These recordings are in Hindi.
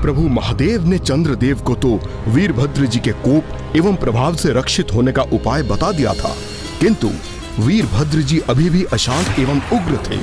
प्रभु महादेव ने चंद्रदेव को तो वीरभद्र जी के कोप एवं प्रभाव से रक्षित होने का उपाय बता दिया था, किंतु वीरभद्र जी अभी भी अशांत एवं उग्र थे।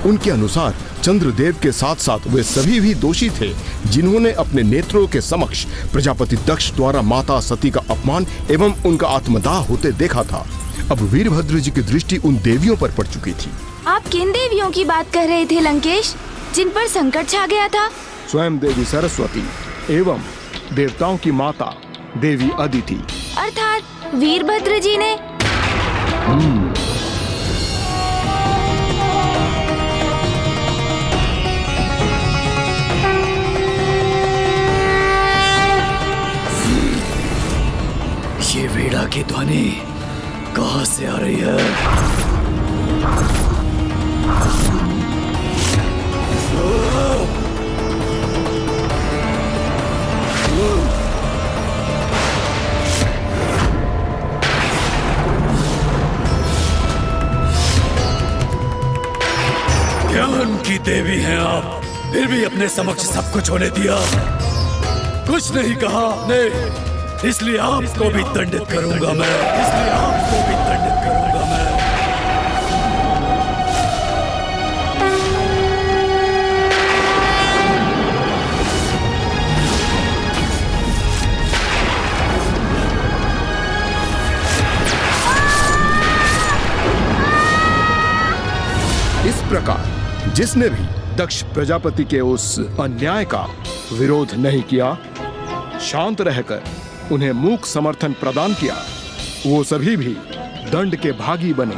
उनके अनुसार चंद्रदेव के साथ साथ वे सभी भी दोषी थे जिन्होंने अपने नेत्रों के समक्ष प्रजापति दक्ष द्वारा माता सती का अपमान एवं उनका आत्मदाह होते देखा था। अब वीरभद्र जी की दृष्टि उन देवियों पर पड़ चुकी थी। आप किन देवियों की बात कर रहे थे लंकेश, जिन पर संकट छा गया था? स्वयं देवी सरस्वती एवं देवताओं की माता देवी अदिति। अर्थात वीरभद्र जी ने? ये वीणा की ध्वनि कहाँ से आ रही है? ज्ञान की देवी हैं आप, फिर भी अपने समक्ष सब कुछ होने दिया, कुछ नहीं कहा नहीं, इसलिए आपको भी दंडित करूंगा मैं, इसलिए आपको भी दंडित करूंगा मैं। इस प्रकार जिसने भी दक्ष प्रजापति के उस अन्याय का विरोध नहीं किया, शांत रहकर उन्हें मूक समर्थन प्रदान किया, वो सभी भी दंड के भागी बने।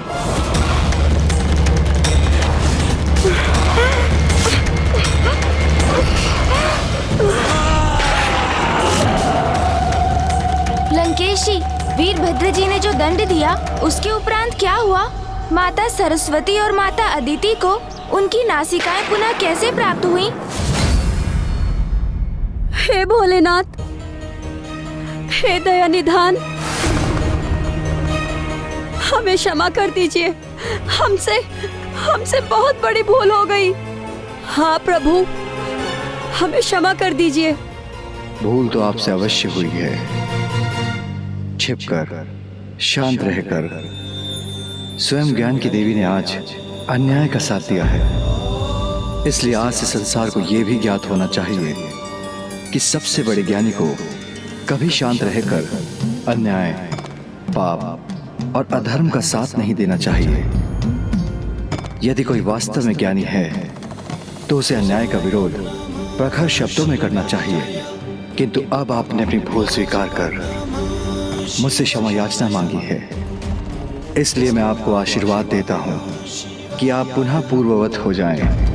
लंकेशी, वीरभद्र जी ने जो दंड दिया उसके उपरांत क्या हुआ? माता सरस्वती और माता अदिति को उनकी नासिकाएं पुनः कैसे प्राप्त हुई? हे भोलेनाथ, हे दया निधान, हमें क्षमा कर दीजिए, हमसे बहुत बड़ी भूल हो गई। हाँ प्रभु, हमें क्षमा कर दीजिए। भूल तो आपसे अवश्य हुई है। छिपकर, शांत रहकर स्वयं ज्ञान की देवी ने आज अन्याय का साथ दिया है, इसलिए आज से संसार को यह भी ज्ञात होना चाहिए कि सबसे बड़े ज्ञानी को कभी शांत रहकर अन्याय, पाप और अधर्म का साथ नहीं देना चाहिए। यदि कोई वास्तव में ज्ञानी है तो उसे अन्याय का विरोध प्रखर शब्दों में करना चाहिए, किंतु अब आपने अपनी भूल स्वीकार कर मुझसे क्षमा याचना मांगी है, इसलिए मैं आपको आशीर्वाद देता हूं कि आप पुनः पूर्ववत हो जाएं।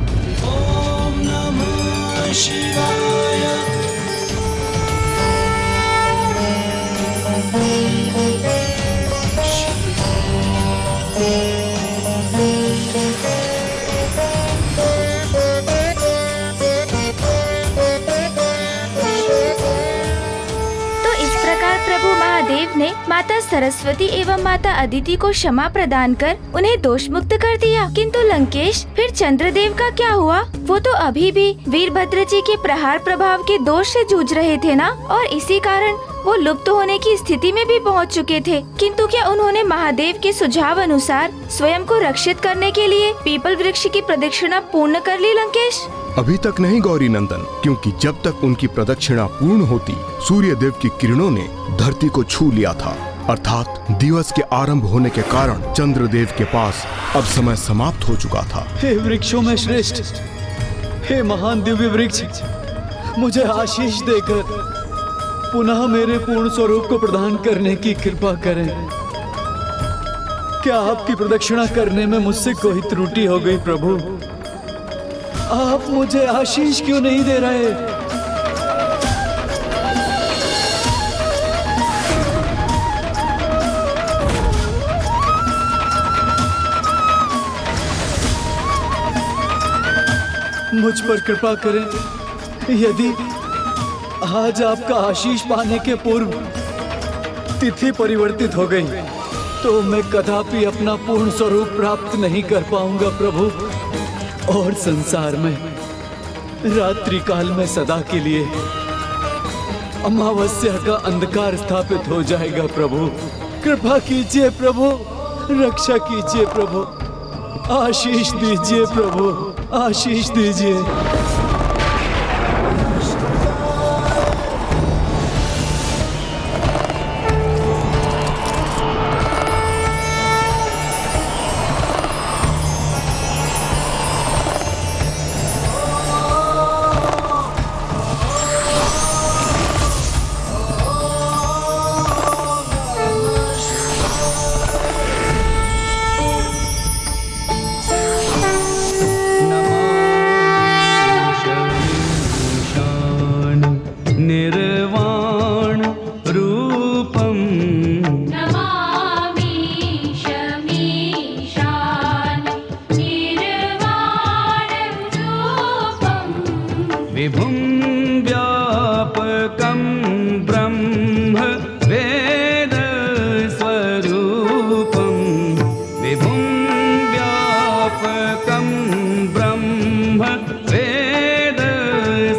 महादेव ने माता सरस्वती एवं माता अदिति को क्षमा प्रदान कर उन्हें दोष मुक्त कर दिया। किंतु लंकेश, फिर चंद्रदेव का क्या हुआ? वो तो अभी भी वीरभद्र जी के प्रहार प्रभाव के दोष से जूझ रहे थे ना, और इसी कारण वो लुप्त होने की स्थिति में भी पहुंच चुके थे। किंतु क्या उन्होंने महादेव के सुझाव अनुसार स्वयं को रक्षित करने के लिए पीपल वृक्ष की प्रदक्षिणा पूर्ण कर ली लंकेश? अभी तक नहीं गौरी नंदन, क्योंकि जब तक उनकी प्रदक्षिणा पूर्ण होती, सूर्य देव की किरणों ने धरती को छू लिया था, अर्थात दिवस के आरंभ होने के कारण चंद्रदेव के पास अब समय समाप्त हो चुका था। हे वृक्षों में श्रेष्ठ, हे महान दिव्य वृक्ष, मुझे आशीष देकर पुनः मेरे पूर्ण स्वरूप को प्रदान करने की कृपा करें। क्या आपकी प्रदक्षिणा करने में मुझसे कोई त्रुटि हो गई प्रभु? आप मुझे आशीष क्यों नहीं दे रहे? मुझ पर कृपा करें। यदि आज आपका आशीष पाने के पूर्व तिथि परिवर्तित हो गई तो मैं कदापि अपना पूर्ण स्वरूप प्राप्त नहीं कर पाऊंगा प्रभु, और संसार में रात्रि काल में सदा के लिए अमावस्या का अंधकार स्थापित हो जाएगा प्रभु। कृपा कीजिए प्रभु, रक्षा कीजिए प्रभु, आशीष दीजिए प्रभु, आशीष दीजिए। निर्वाण रूपम नमामि शमीशान निर्वाणं रूपम् विभुं व्यापकं ब्रह्म वेद स्वरूपं विभुं व्यापकं ब्रह्म वेद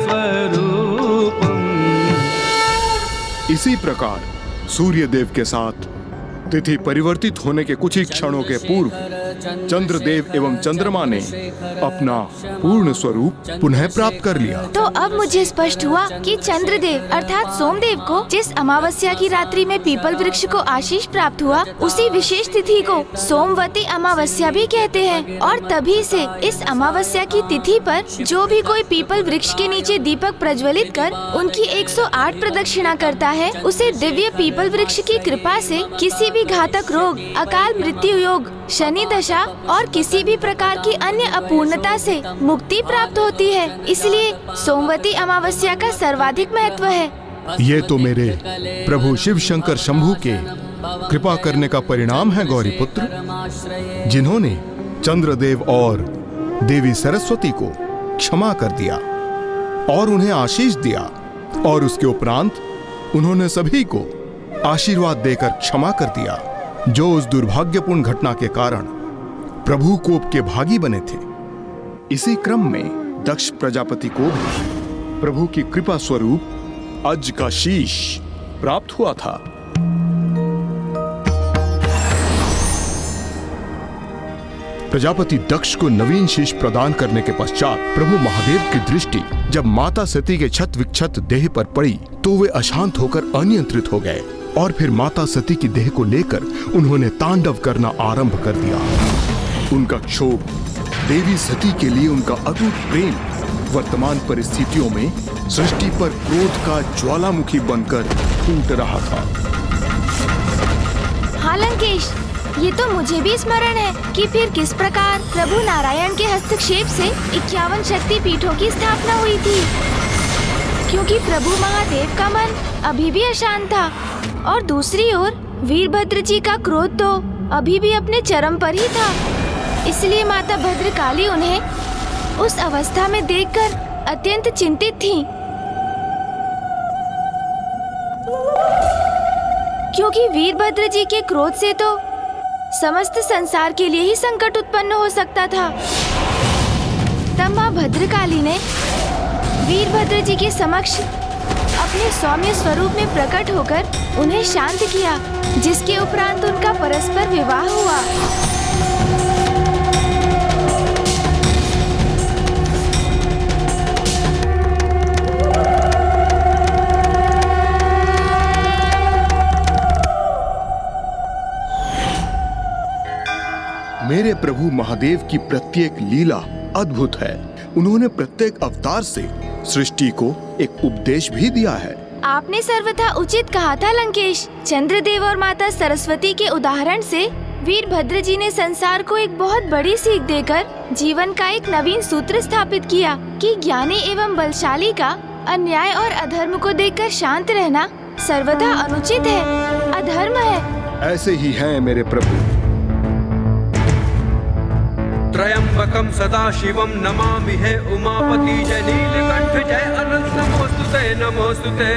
स्वरूपम्। इसी प्रकार सूर्य देव के साथ तिथि परिवर्तित होने के कुछ ही क्षणों के पूर्व चंद्रदेव एवं चंद्रमा ने अपना पूर्ण स्वरूप पुनः प्राप्त कर लिया। तो अब मुझे स्पष्ट हुआ कि चंद्रदेव अर्थात सोमदेव को जिस अमावस्या की रात्रि में पीपल वृक्ष को आशीष प्राप्त हुआ, उसी विशेष तिथि को सोमवती अमावस्या भी कहते हैं। और तभी से इस अमावस्या की तिथि पर जो भी कोई पीपल वृक्ष के नीचे दीपक प्रज्वलित कर उनकी 108 प्रदक्षिणा करता है, उसे दिव्य पीपल वृक्ष की कृपा से किसी भी घातक रोग, अकाल मृत्यु योग, शनि दशा और किसी भी प्रकार की अन्य अपूर्णता से मुक्ति प्राप्त होती है। इसलिए सोमवती अमावस्या का सर्वाधिक महत्व है। ये तो मेरे प्रभु शिव शंकर शंभु के कृपा करने का परिणाम है गौरी पुत्र, जिन्होंने चंद्रदेव और देवी सरस्वती को क्षमा कर दिया और उन्हें आशीष दिया, और उसके उपरांत उन्होंने सभी को आशीर्वाद देकर क्षमा कर दिया जो उस दुर्भाग्यपूर्ण घटना के कारण प्रभु कोप के भागी बने थे। इसी क्रम में दक्ष प्रजापति को भी प्रभु की कृपा स्वरूप अज का शीश प्राप्त हुआ था। प्रजापति दक्ष को नवीन शीश प्रदान करने के पश्चात प्रभु महादेव की दृष्टि जब माता सती के क्षत विक्षत देह पर पड़ी तो वे अशांत होकर अनियंत्रित हो गए, और फिर माता सती की देह को लेकर उन्होंने तांडव करना आरंभ कर दिया। उनका क्षोभ, देवी सती के लिए उनका अटूट प्रेम वर्तमान परिस्थितियों में सृष्टि पर क्रोध का ज्वालामुखी बनकर फूट रहा था। हाँ लंकेश, ये तो मुझे भी स्मरण है कि फिर किस प्रकार प्रभु नारायण के हस्तक्षेप से 51 शक्ति पीठों की स्थापना हुई थी, क्योंकि प्रभु महादेव का मन अभी भी अशांत था और दूसरी ओर वीरभद्र जी का क्रोध तो अभी भी अपने चरम पर ही था। इसलिए माता भद्रकाली उन्हें उस अवस्था में देखकर अत्यंत चिंतित थीं, क्योंकि वीरभद्र जी के क्रोध से तो समस्त संसार के लिए ही संकट उत्पन्न हो सकता था। तब माँ भद्रकाली ने वीरभद्र जी के समक्ष अपने सौम्य स्वरूप में प्रकट होकर उन्हें शांत किया, जिसके उपरांत उनका परस्पर विवाह हुआ। मेरे प्रभु महादेव की प्रत्येक लीला अद्भुत है। उन्होंने प्रत्येक अवतार से सृष्टि को एक उपदेश भी दिया है। आपने सर्वथा उचित कहा था लंकेश। चंद्रदेव और माता सरस्वती के उदाहरण से वीरभद्र जी ने संसार को एक बहुत बड़ी सीख देकर जीवन का एक नवीन सूत्र स्थापित किया कि ज्ञानी एवं बलशाली का अन्याय और अधर्म को देखकर शांत रहना सर्वथा अनुचित है, अधर्म है। ऐसे ही हैं मेरे प्रभु। त्रयंबकम सदा शिवम नमामि हे उमापति जय नीलकंठ जय अनंत नमोस्तुते नमोस्तुते।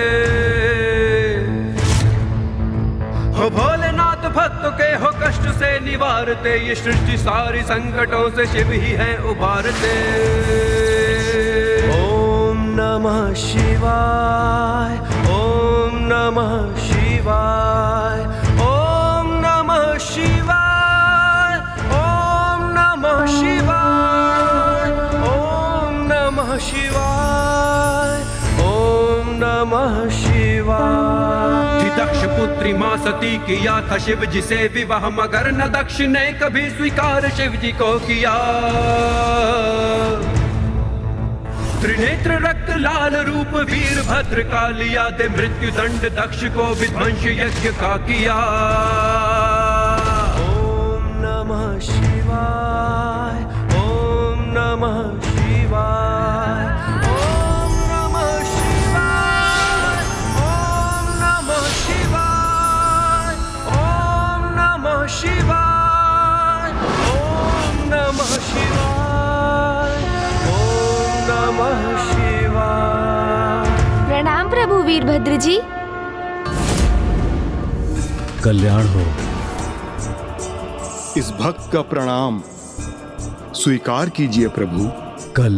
हो भोलेनाथ भक्तों के हो कष्ट से निवारते, ये सृष्टि सारी संकटों से शिव ही है उबारते। ओम नमः शिवाय, ओम नमः शिवाय, ओम नमः शिवाय, ओम नमः शिवाय, ओम नमः शिवाय, ओम नमः शिवाय। दक्ष पुत्री मां सती किया था शिव जी से विवाह, मगर न दक्ष ने कभी स्वीकार शिव जी को किया। त्रिनेत्र रक्त लाल रूप वीरभद्र का लिया, दे मृत्यु दंड दक्ष को विध्वंस यज्ञ का किया। ओम नमः शिवाय, ओम नमः शिवाय, ओम नमः शिवाय, ओम नमः शिवाय, ओम नमः शिवाय, ओम नमः शिवाय, ओम नमः शिवाय। प्रणाम प्रभु वीरभद्र जी। कल्याण हो। इस भक्त का प्रणाम स्वीकार कीजिए प्रभु। कल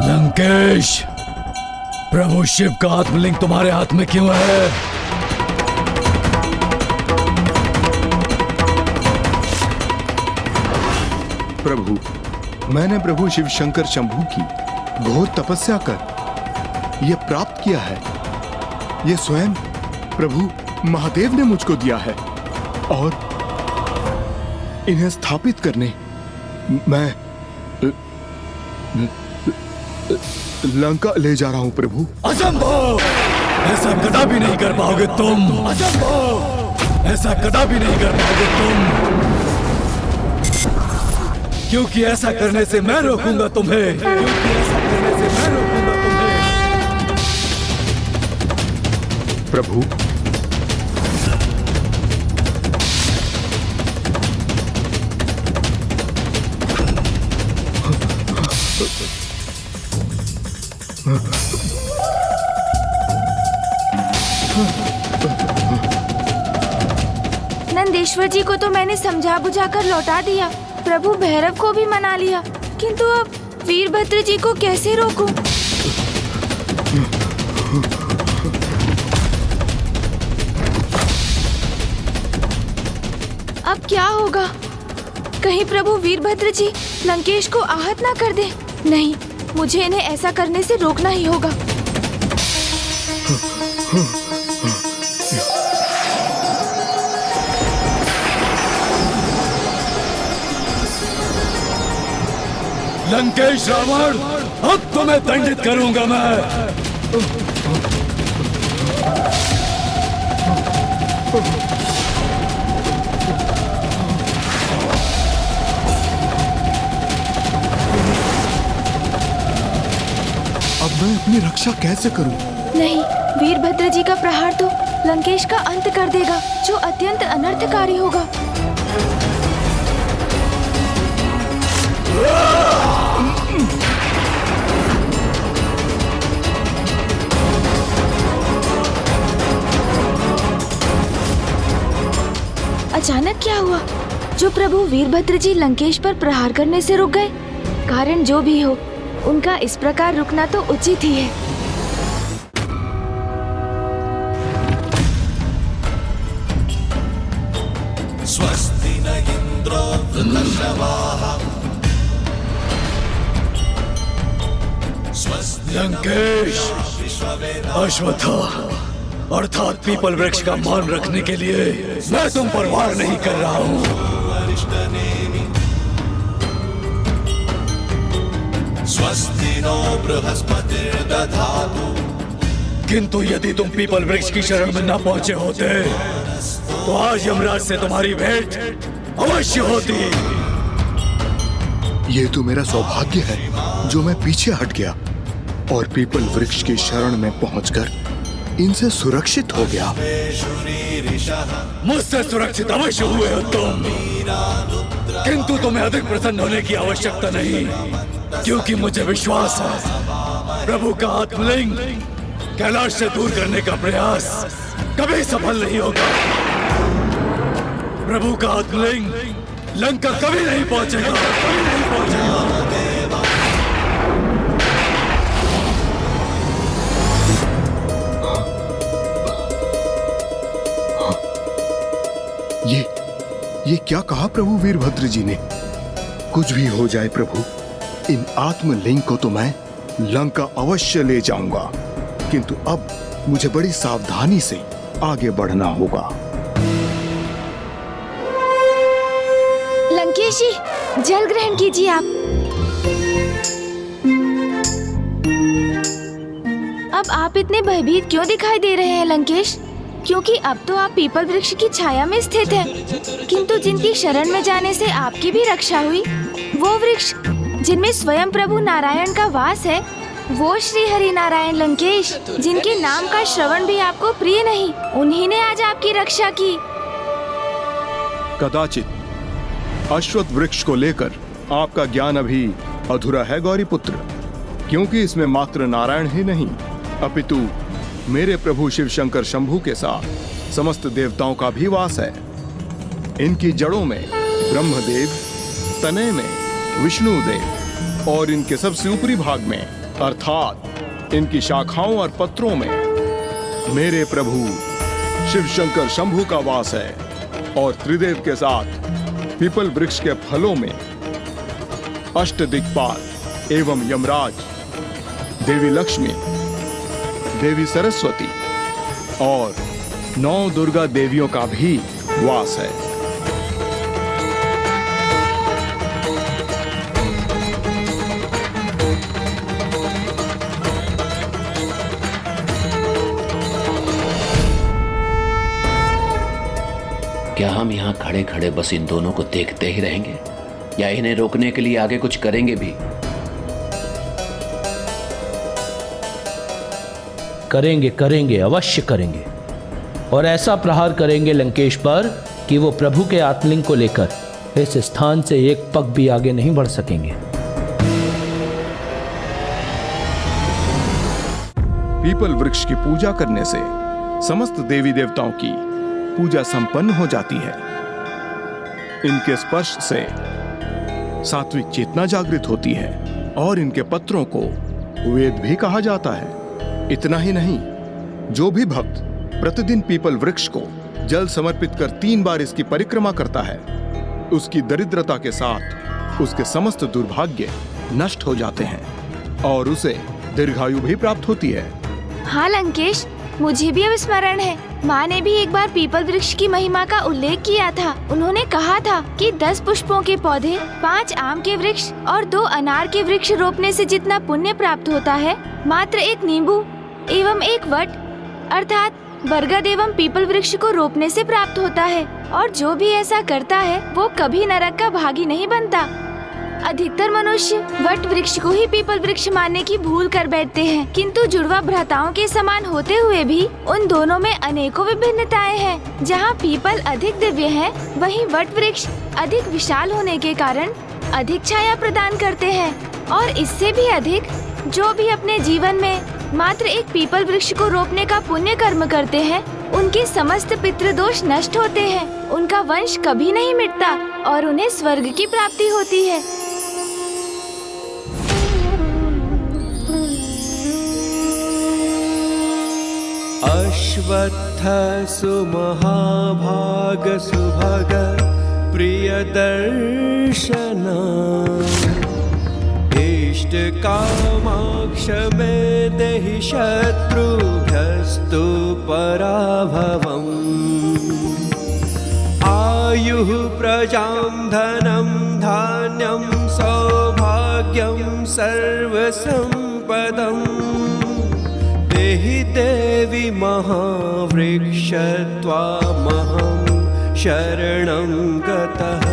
लंकेश, प्रभु शिव का आत्मलिंग तुम्हारे हाथ में क्यों है? प्रभु, मैंने प्रभु शिव शंकर शंभू की घोर तपस्या कर यह प्राप्त किया है। यह स्वयं प्रभु महादेव ने मुझको दिया है और इन्हें स्थापित करने मैं लंका ले जा रहा हूं प्रभु। असंभव! ऐसा कदापि नहीं कर पाओगे तुम। असंभव! ऐसा कदापि नहीं कर पाओगे तुम, क्योंकि ऐसा करने से मैं रोकूंगा तुम्हें। क्योंकि ऐसा करने से मैं रोकूंगा तुम्हें। प्रभु, नंदेश्वर जी को तो मैंने समझा बुझाकर लौटा दिया, प्रभु भैरव को भी मना लिया, किंतु अब वीरभद्र जी को कैसे रोकूं? अब क्या होगा? कहीं प्रभु वीरभद्र जी लंकेश को आहत ना कर दे। नहीं, मुझे इन्हें ऐसा करने से रोकना ही होगा। लंकेश रावण, अब तुम्हें दंडित करूंगा मैं। अब मैं अपनी रक्षा कैसे करूं? नहीं, वीरभद्र जी का प्रहार तो लंकेश का अंत कर देगा, जो अत्यंत अनर्थकारी होगा। अचानक क्या हुआ जो प्रभु वीरभद्र जी लंकेश पर प्रहार करने से रुक गए? कारण जो भी हो, उनका इस प्रकार रुकना तो उचित ही है। स्वस्ति न इंद्रो वृषभाः। लंकेश, अश्वत्थामा अर्थात पीपल वृक्ष का मान रखने के लिए मैं तुम पर वार नहीं कर रहा हूँ। स्वस्ति नो बृहस्पतिर्दधातु। किंतु यदि तुम पीपल वृक्ष की शरण में न पहुंचे होते तो आज यमराज से तुम्हारी भेंट अवश्य होती। ये तो मेरा सौभाग्य है जो मैं पीछे हट गया और पीपल वृक्ष की शरण में पहुंचकर इनसे सुरक्षित हो गया। मुझसे सुरक्षित अवश्य हुए हो तुम, किंतु तुम्हें अधिक प्रसन्न होने की आवश्यकता नहीं, क्योंकि मुझे विश्वास है प्रभु का आत्मलिंग कैलाश से दूर करने का प्रयास कभी सफल नहीं होगा। प्रभु का आत्मलिंग लंका कभी नहीं पहुंचेगा, कभी नहीं पहुंचेगा। ये क्या कहा प्रभु वीरभद्र जी ने? कुछ भी हो जाए प्रभु, इन आत्मलिंग को तो मैं लंका अवश्य ले जाऊंगा, किंतु अब मुझे बड़ी सावधानी से आगे बढ़ना होगा। लंकेश जी, जल ग्रहण कीजिए आप। अब आप इतने भयभीत क्यों दिखाई दे रहे हैं लंकेश? क्योंकि अब तो आप पीपल वृक्ष की छाया में स्थित हैं, किंतु जिनकी शरण में जाने से आपकी भी रक्षा हुई, वो वृक्ष जिनमें स्वयं प्रभु नारायण का वास है, वो श्री हरि नारायण लंकेश, जिनके नाम का श्रवण भी आपको प्रिय नहीं, उन्हीं ने आज आपकी रक्षा की। कदाचित अश्वत्थ वृक्ष को लेकर आपका ज्ञान अभी अधूरा है गौरीपुत्र, क्योंकि इसमें मात्र नारायण ही नहीं अपितु मेरे प्रभु शिव शंकर शंभू के साथ समस्त देवताओं का भी वास है। इनकी जड़ों में ब्रह्मदेव, तने में विष्णुदेव और इनके सबसे ऊपरी भाग में अर्थात इनकी शाखाओं और पत्रों में मेरे प्रभु शिव शंकर शंभू का वास है। और त्रिदेव के साथ पीपल वृक्ष के फलों में अष्टदिक्पाल एवं यमराज, देवी लक्ष्मी, देवी सरस्वती और 9 दुर्गा देवियों का भी वास है। क्या हम यहाँ खड़े खड़े बस इन दोनों को देखते ही रहेंगे या इन्हें रोकने के लिए आगे कुछ करेंगे भी? करेंगे, अवश्य करेंगे। और ऐसा प्रहार करेंगे लंकेश पर कि वो प्रभु के आत्मलिंग को लेकर इस स्थान से एक पग भी आगे नहीं बढ़ सकेंगे। पीपल वृक्ष की पूजा करने से समस्त देवी देवताओं की पूजा संपन्न हो जाती है। इनके स्पर्श से सात्विक चेतना जागृत होती है और इनके पत्रों को वेद भी कहा जाता है। इतना ही नहीं, जो भी भक्त प्रतिदिन पीपल वृक्ष को जल समर्पित कर 3 बार इसकी परिक्रमा करता है, उसकी दरिद्रता के साथ उसके समस्त दुर्भाग्य नष्ट हो जाते हैं और उसे दीर्घायु भी प्राप्त होती है। हाँ लंकेश, मुझे भी अब स्मरण है, माँ ने भी एक बार पीपल वृक्ष की महिमा का उल्लेख किया था। उन्होंने कहा था कि 10 पुष्पों के पौधे, 5 आम के वृक्ष और 2 अनार के वृक्ष रोपने से जितना पुण्य प्राप्त होता है, मात्र एक नींबू एवं एक वट अर्थात बरगद एवं पीपल वृक्ष को रोपने से प्राप्त होता है। और जो भी ऐसा करता है वो कभी नरक का भागी नहीं बनता। अधिकतर मनुष्य वट वृक्ष को ही पीपल वृक्ष मानने की भूल कर बैठते हैं, किंतु जुड़वा भ्राताओं के समान होते हुए भी उन दोनों में अनेकों विभिन्नताएं हैं। जहाँ पीपल अधिक दिव्य है, वहीं वट वृक्ष अधिक विशाल होने के कारण अधिक छाया प्रदान करते हैं। और इससे भी अधिक, जो भी अपने जीवन में मात्र एक पीपल वृक्ष को रोपने का पुण्य कर्म करते हैं, उनके समस्त पितृदोष नष्ट होते हैं, उनका वंश कभी नहीं मिटता और उन्हें स्वर्ग की प्राप्ति होती है। अश्वत्थ सुमहाभाग सुभग प्रियदर्शन इष्ट कामाक्ष मे देहि शत्रुभ्यस्तु पराभवम् आयुः प्रजां धनं धान्यं सौभाग्यं सर्वसम्पदम् देहि देवी महावृक्ष त्वामहं शरणं गतः।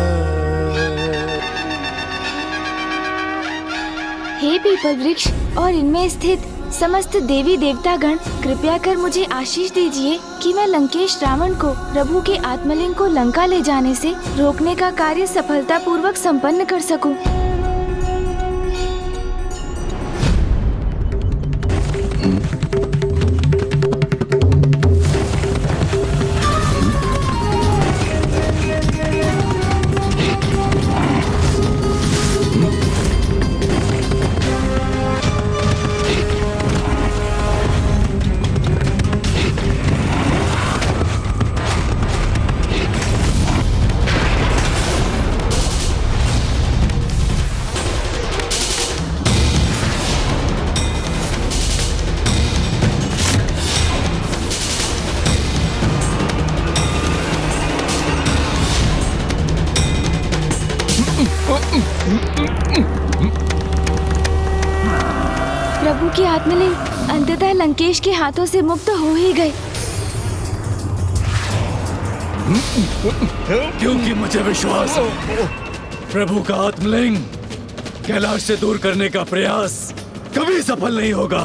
हे पीपल वृक्ष और इनमें स्थित समस्त देवी देवतागण, कृपया कर मुझे आशीष दीजिए कि मैं लंकेश रावण को प्रभु के आत्मलिंग को लंका ले जाने से रोकने का कार्य सफलतापूर्वक संपन्न कर सकूं। प्रभु की आत्मलिंग अंततः लंकेश के हाथों से मुक्त हो ही गए। क्योंकि मुझे विश्वास है प्रभु का आत्मलिंग कैलाश से दूर करने का प्रयास कभी सफल नहीं होगा।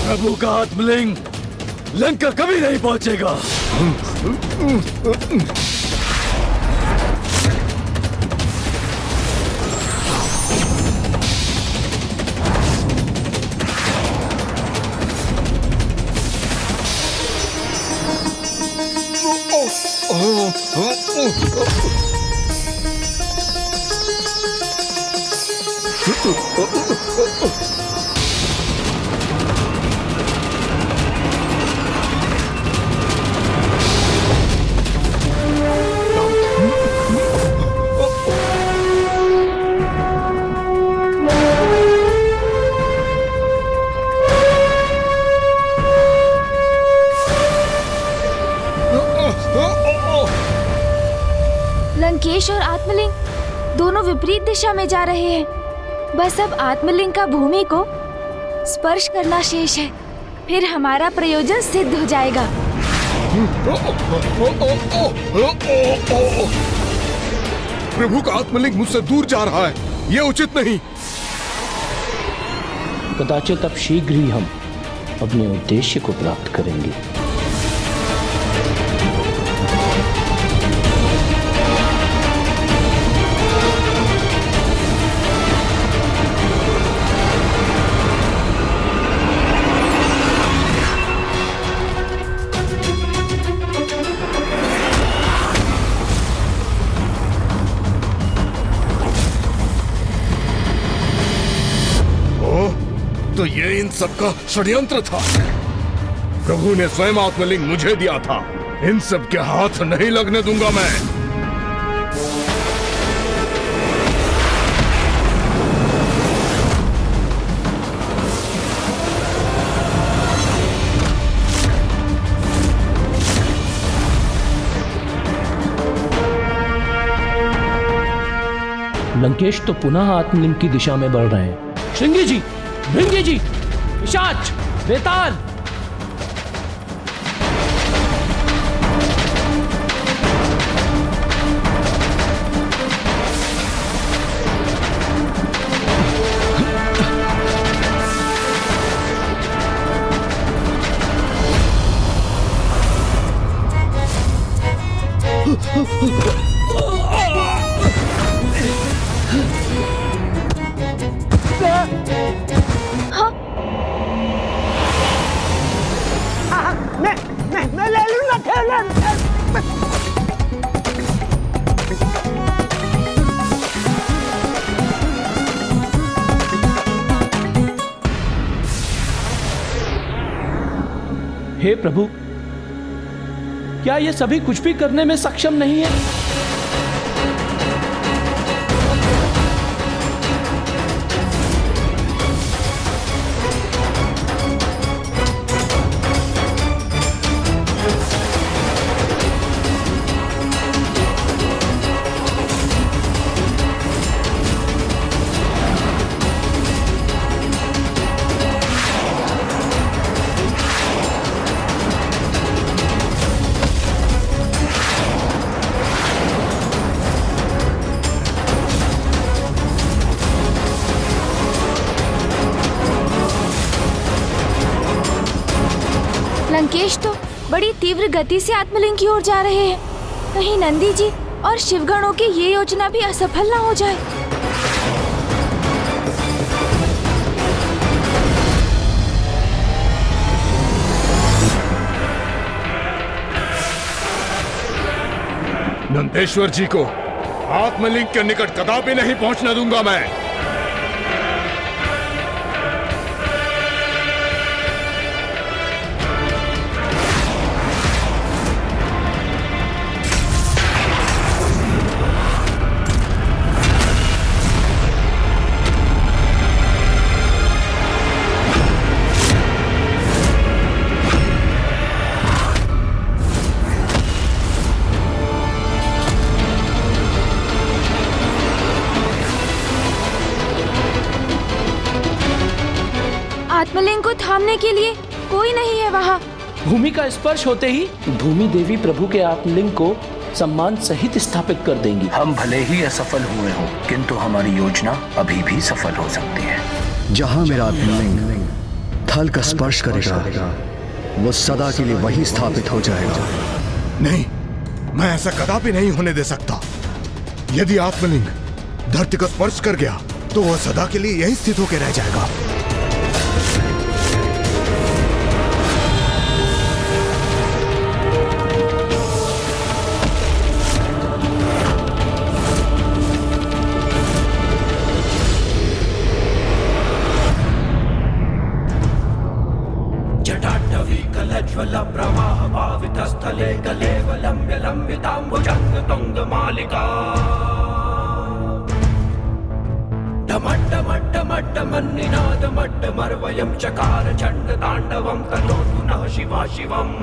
प्रभु का आत्मलिंग लंका कभी नहीं पहुंचेगा। लंकेश और आत्मलिंग दोनों विपरीत दिशा में जा रहे हैं। बस अब आत्मलिंग का भूमि को स्पर्श करना शेष है, फिर हमारा प्रयोजन सिद्ध हो जाएगा। प्रभु का आत्मलिंग मुझसे दूर जा रहा है, ये उचित नहीं। कदाचित अब शीघ्र ही हम अपने उद्देश्य को प्राप्त करेंगे। तो ये इन सबका षड्यंत्र था। प्रभु ने स्वयं आत्मलिंग मुझे दिया था। इन सब के हाथ नहीं लगने दूंगा मैं। लंकेश तो पुनः आत्मलिंग की दिशा में बढ़ रहे हैं। श्रृंगी जी, भृंगी जी, पिशाच, बेताल, हे प्रभु, क्या ये सभी कुछ भी करने में सक्षम नहीं है? लंकेश तो बड़ी तीव्र गति से आत्मलिंग की ओर जा रहे हैं। कहीं नंदी जी और शिवगणों की ये योजना भी असफल ना हो जाए। नंदेश्वर जी को आत्मलिंग के निकट कदापि नहीं पहुंचने दूंगा मैं। सुनने के लिए कोई नहीं है वहाँ। भूमि का स्पर्श होते ही भूमि देवी प्रभु के आत्मलिंग को सम्मान सहित स्थापित कर देंगी। हम भले ही असफल हुए हों, किंतु हमारी योजना अभी भी सफल हो सकती है। जहाँ मेरा आत्मलिंग थल का स्पर्श करेगा, वो सदा के लिए वही स्थापित हो जाएगा। नहीं, मैं ऐसा कदापि नहीं होने दे सकता। यदि आत्मलिंग धरती का स्पर्श कर गया तो वह सदा के लिए यहीं स्थित होकर रह जाएगा। जटाटवीकलज्वल प्रवाह भावितस्थले कलेवलम्ब्य लम्बिताम्बुजङ्ग तुङ्गमालिका डमड्डमड्डमड्डमन्निनादमड्डमर्वयं चकार चण्डताण्डवं करोतु नः शिवा शिवम्।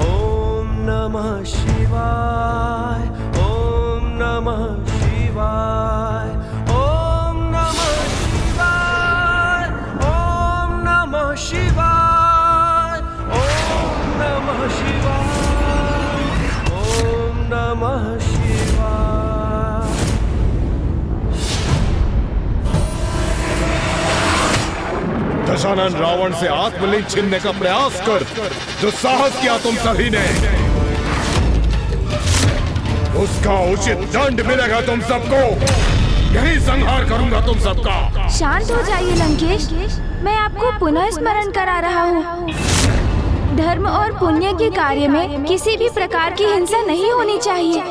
ॐ नमः शिवाय, ॐ नमः शिवाय, ॐ नमः शिवाय, ॐ नमः शिवाय, ॐ नमः शिवाय, ॐ नमः शिवाय। दशानन रावण से आत्मलिंग छीनने का प्रयास कर जो साहस किया तुम सभी ने, उसका उचित दंड मिलेगा तुम सबको। यही संहार करूंगा तुम सबका। शांत हो जाइए लंकेश, मैं आपको पुनः स्मरण करा रहा हूँ। धर्म और पुण्य के कार्य में किसी भी प्रकार की हिंसा नहीं होनी चाहिए।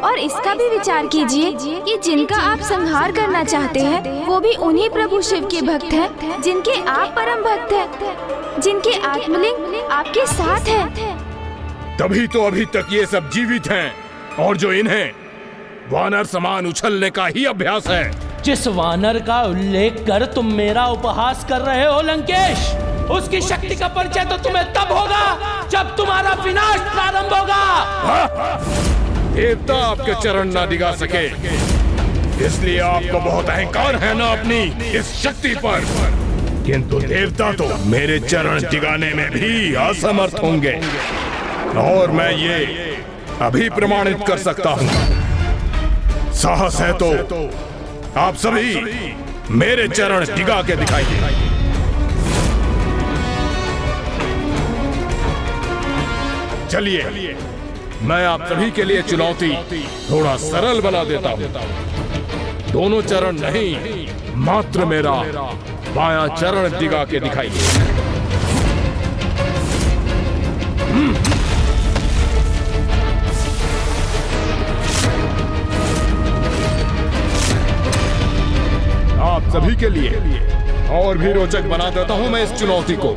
और इसका भी विचार कीजिए कि जिनका आप संहार करना चाहते हैं वो भी उन्हीं प्रभु शिव के भक्त हैं, जिनके आप परम भक्त हैं, जिनके आत्मलिंग आपके साथ है। तभी तो अभी तक ये सब जीवित हैं, और जो इन्हें वानर समान उछलने का ही अभ्यास है। जिस वानर का उल्लेख कर तुम मेरा उपहास कर रहे हो लंकेश, उसकी शक्ति का परिचय तो तुम्हें तब होगा जब तुम्हारा विनाश प्रारंभ होगा। देवता आपके चरण ना दिगा सके, इसलिए आपको बहुत अहंकार है ना अपनी इस शक्ति पर, किंतु देवता तो मेरे चरण दिगाने में भी असमर्थ होंगे। और मैं ये अभी प्रमाणित कर सकता हूँ। साहस है तो आप सभी मेरे चरण दिगा के दिखाइए। चलिए, मैं आप सभी के लिए चुनौती थोड़ा सरल बना देता हूँ। दोनों चरण नहीं, मात्र मेरा बायां चरण दिगा के दिखाइए। आप सभी के लिए और भी रोचक बना देता हूं मैं इस चुनौती को।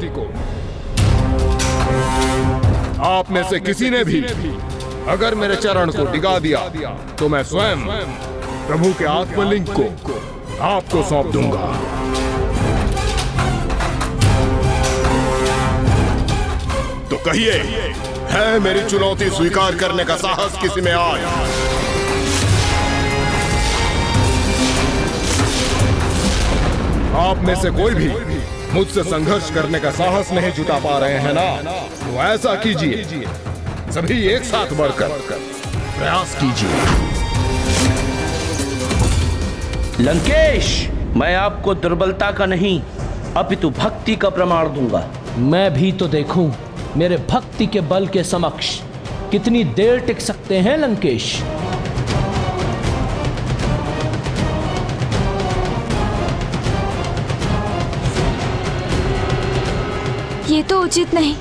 आप में से किसी ने भी अगर मेरे चरण को डिगा दिया तो मैं स्वयं प्रभु के आत्मलिंग को आपको सौंप दूंगा। तो कहिए, है मेरी चुनौती स्वीकार करने का साहस किसी में आज? आप में से कोई भी मुझसे संघर्ष करने का साहस नहीं जुटा पा रहे हैं ना? तो ऐसा कीजिए, सभी एक साथ बढ़कर प्रयास कीजिए। लंकेश, मैं आपको दुर्बलता का नहीं अपितु भक्ति का प्रमाण दूंगा। मैं भी तो देखूं मेरे भक्ति के बल के समक्ष कितनी देर टिक सकते हैं लंकेश। ये तो उचित नहीं।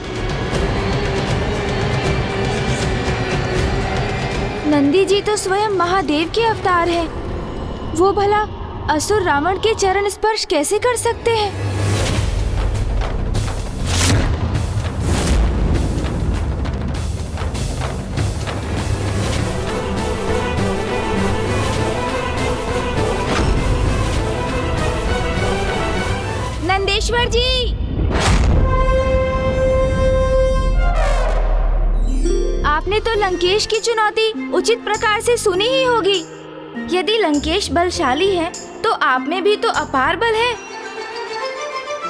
नंदी जी तो स्वयं महादेव के अवतार हैं। वो भला असुर रावण के चरण स्पर्श कैसे कर सकते हैं? नंदेश्वर जी, आपने तो लंकेश की चुनौती उचित प्रकार से सुनी ही होगी। यदि लंकेश बलशाली है तो आप में भी तो अपार बल है।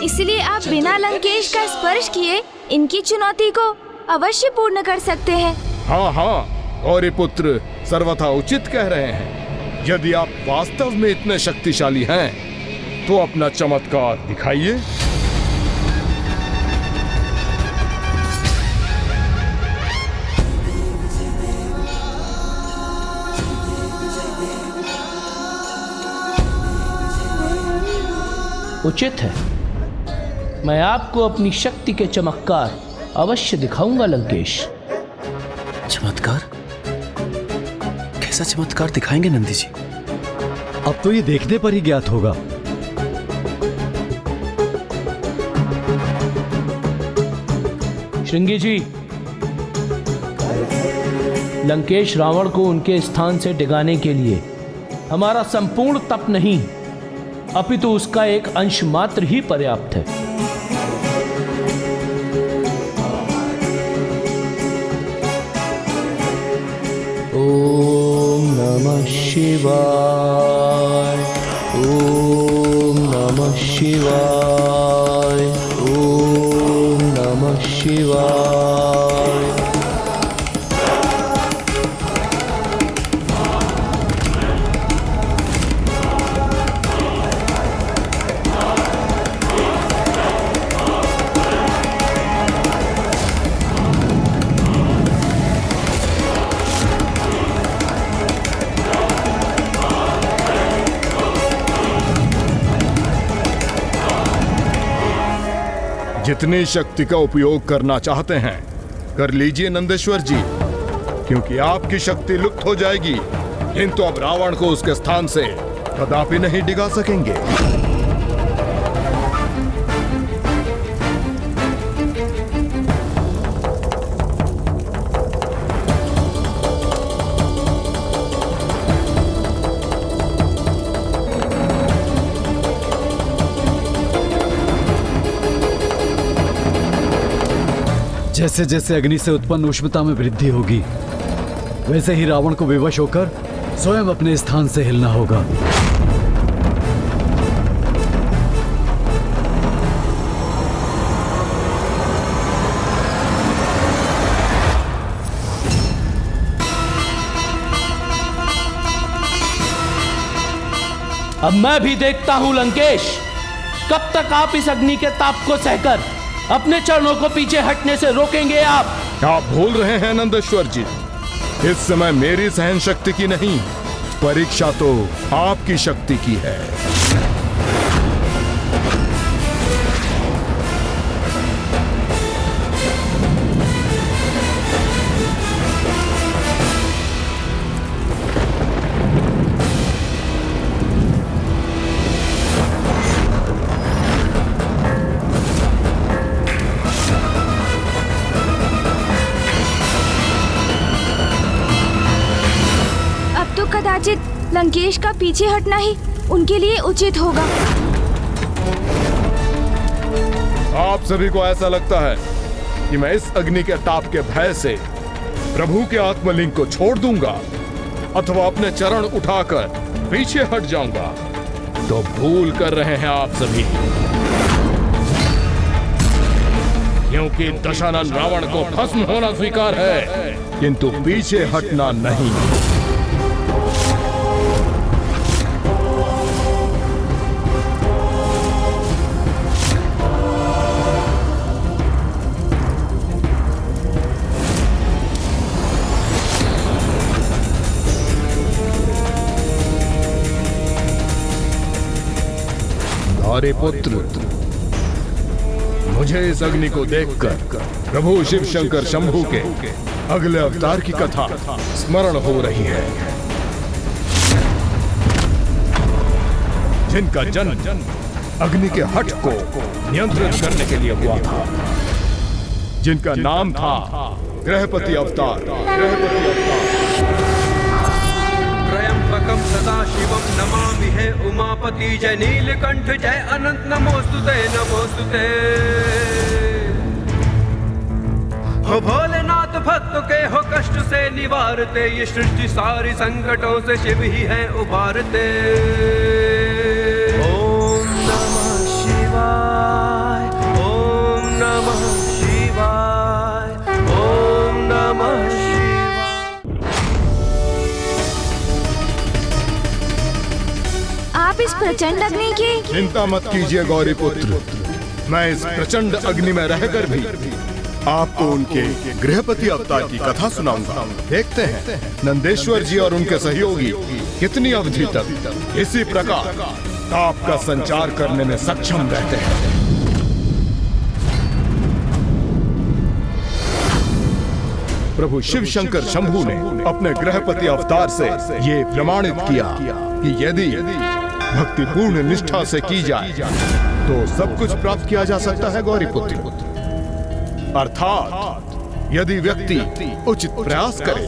इसलिए आप बिना लंकेश का स्पर्श किए इनकी चुनौती को अवश्य पूर्ण कर सकते हैं। हाँ हाँ, गौरी पुत्र सर्वथा उचित कह रहे हैं। यदि आप वास्तव में इतने शक्तिशाली हैं, तो अपना चमत्कार दिखाइए। उचित है, मैं आपको अपनी शक्ति के चमत्कार अवश्य दिखाऊंगा लंकेश। चमत्कार? कैसा चमत्कार दिखाएंगे नंदी जी? अब तो ये देखने पर ही ज्ञात होगा। श्रृंगी जी, लंकेश रावण को उनके स्थान से डिगाने के लिए हमारा संपूर्ण तप नहीं, अपितु उसका एक अंश मात्र ही पर्याप्त है। ओम नमः शिवाय, ओम नमः शिवाय, ओम नमः शिवाय। जितनी शक्ति का उपयोग करना चाहते हैं कर लीजिए नंदेश्वर जी, क्योंकि आपकी शक्ति लुप्त हो जाएगी, किंतु अब रावण को उसके स्थान से कदापि नहीं डिगा सकेंगे। जैसे जैसे अग्नि से उत्पन्न उष्णता में वृद्धि होगी, वैसे ही रावण को विवश होकर स्वयं अपने स्थान से हिलना होगा। अब मैं भी देखता हूं लंकेश, कब तक आप इस अग्नि के ताप को सहकर अपने चरणों को पीछे हटने से रोकेंगे। आप भूल रहे हैं नंदेश्वर जी, इस समय मेरी सहन शक्ति की नहीं, परीक्षा तो आपकी शक्ति की है। कदाचित लंकेश का पीछे हटना ही उनके लिए उचित होगा। आप सभी को ऐसा लगता है कि मैं इस अग्नि के ताप के भय से प्रभु के आत्मलिंग को छोड़ दूंगा अथवा अपने चरण उठाकर पीछे हट जाऊंगा, तो भूल कर रहे हैं आप सभी, क्योंकि दशानन रावण को भस्म होना स्वीकार है, किंतु पीछे हटना नहीं। अरे पुत्र, मुझे इस अग्नि को देखकर प्रभु शिव शंकर शंभू के अगले अवतार की कथा स्मरण हो रही है, जिनका जन्म अग्नि के हठ को नियंत्रित करने के लिए हुआ था, जिनका नाम था ग्रहपति अवतार। त्र्यंबकं सदाशिवं नमामि हे उमापति, जय नीलकंठ जय अनंत, नमोस्तुते नमोस्तुते। हो भोलेनाथ भक्त के हो कष्ट से निवारते, ये सृष्टि सारी संकटों से शिव ही है उबारते। ओम नमः शिवाय। प्रचंड अग्नि की? चिंता मत कीजिए गौरी पुत्र, मैं इस प्रचंड अग्नि में रहकर भी आपको उनके गृहपति अवतार की कथा सुनाऊंगा। देखते हैं नंदेश्वर जी और उनके सहयोगी कितनी अवधि तक इसी प्रकार ताप का संचार करने में सक्षम रहते हैं। प्रभु शिव शंकर शंभू ने अपने गृहपति अवतार से ये प्रमाणित किया कि यदि भक्तिपूर्ण निष्ठा से की जाए तो सब कुछ प्राप्त किया जा सकता है गौरी पुत्र। अर्थात यदि व्यक्ति उचित प्रयास करे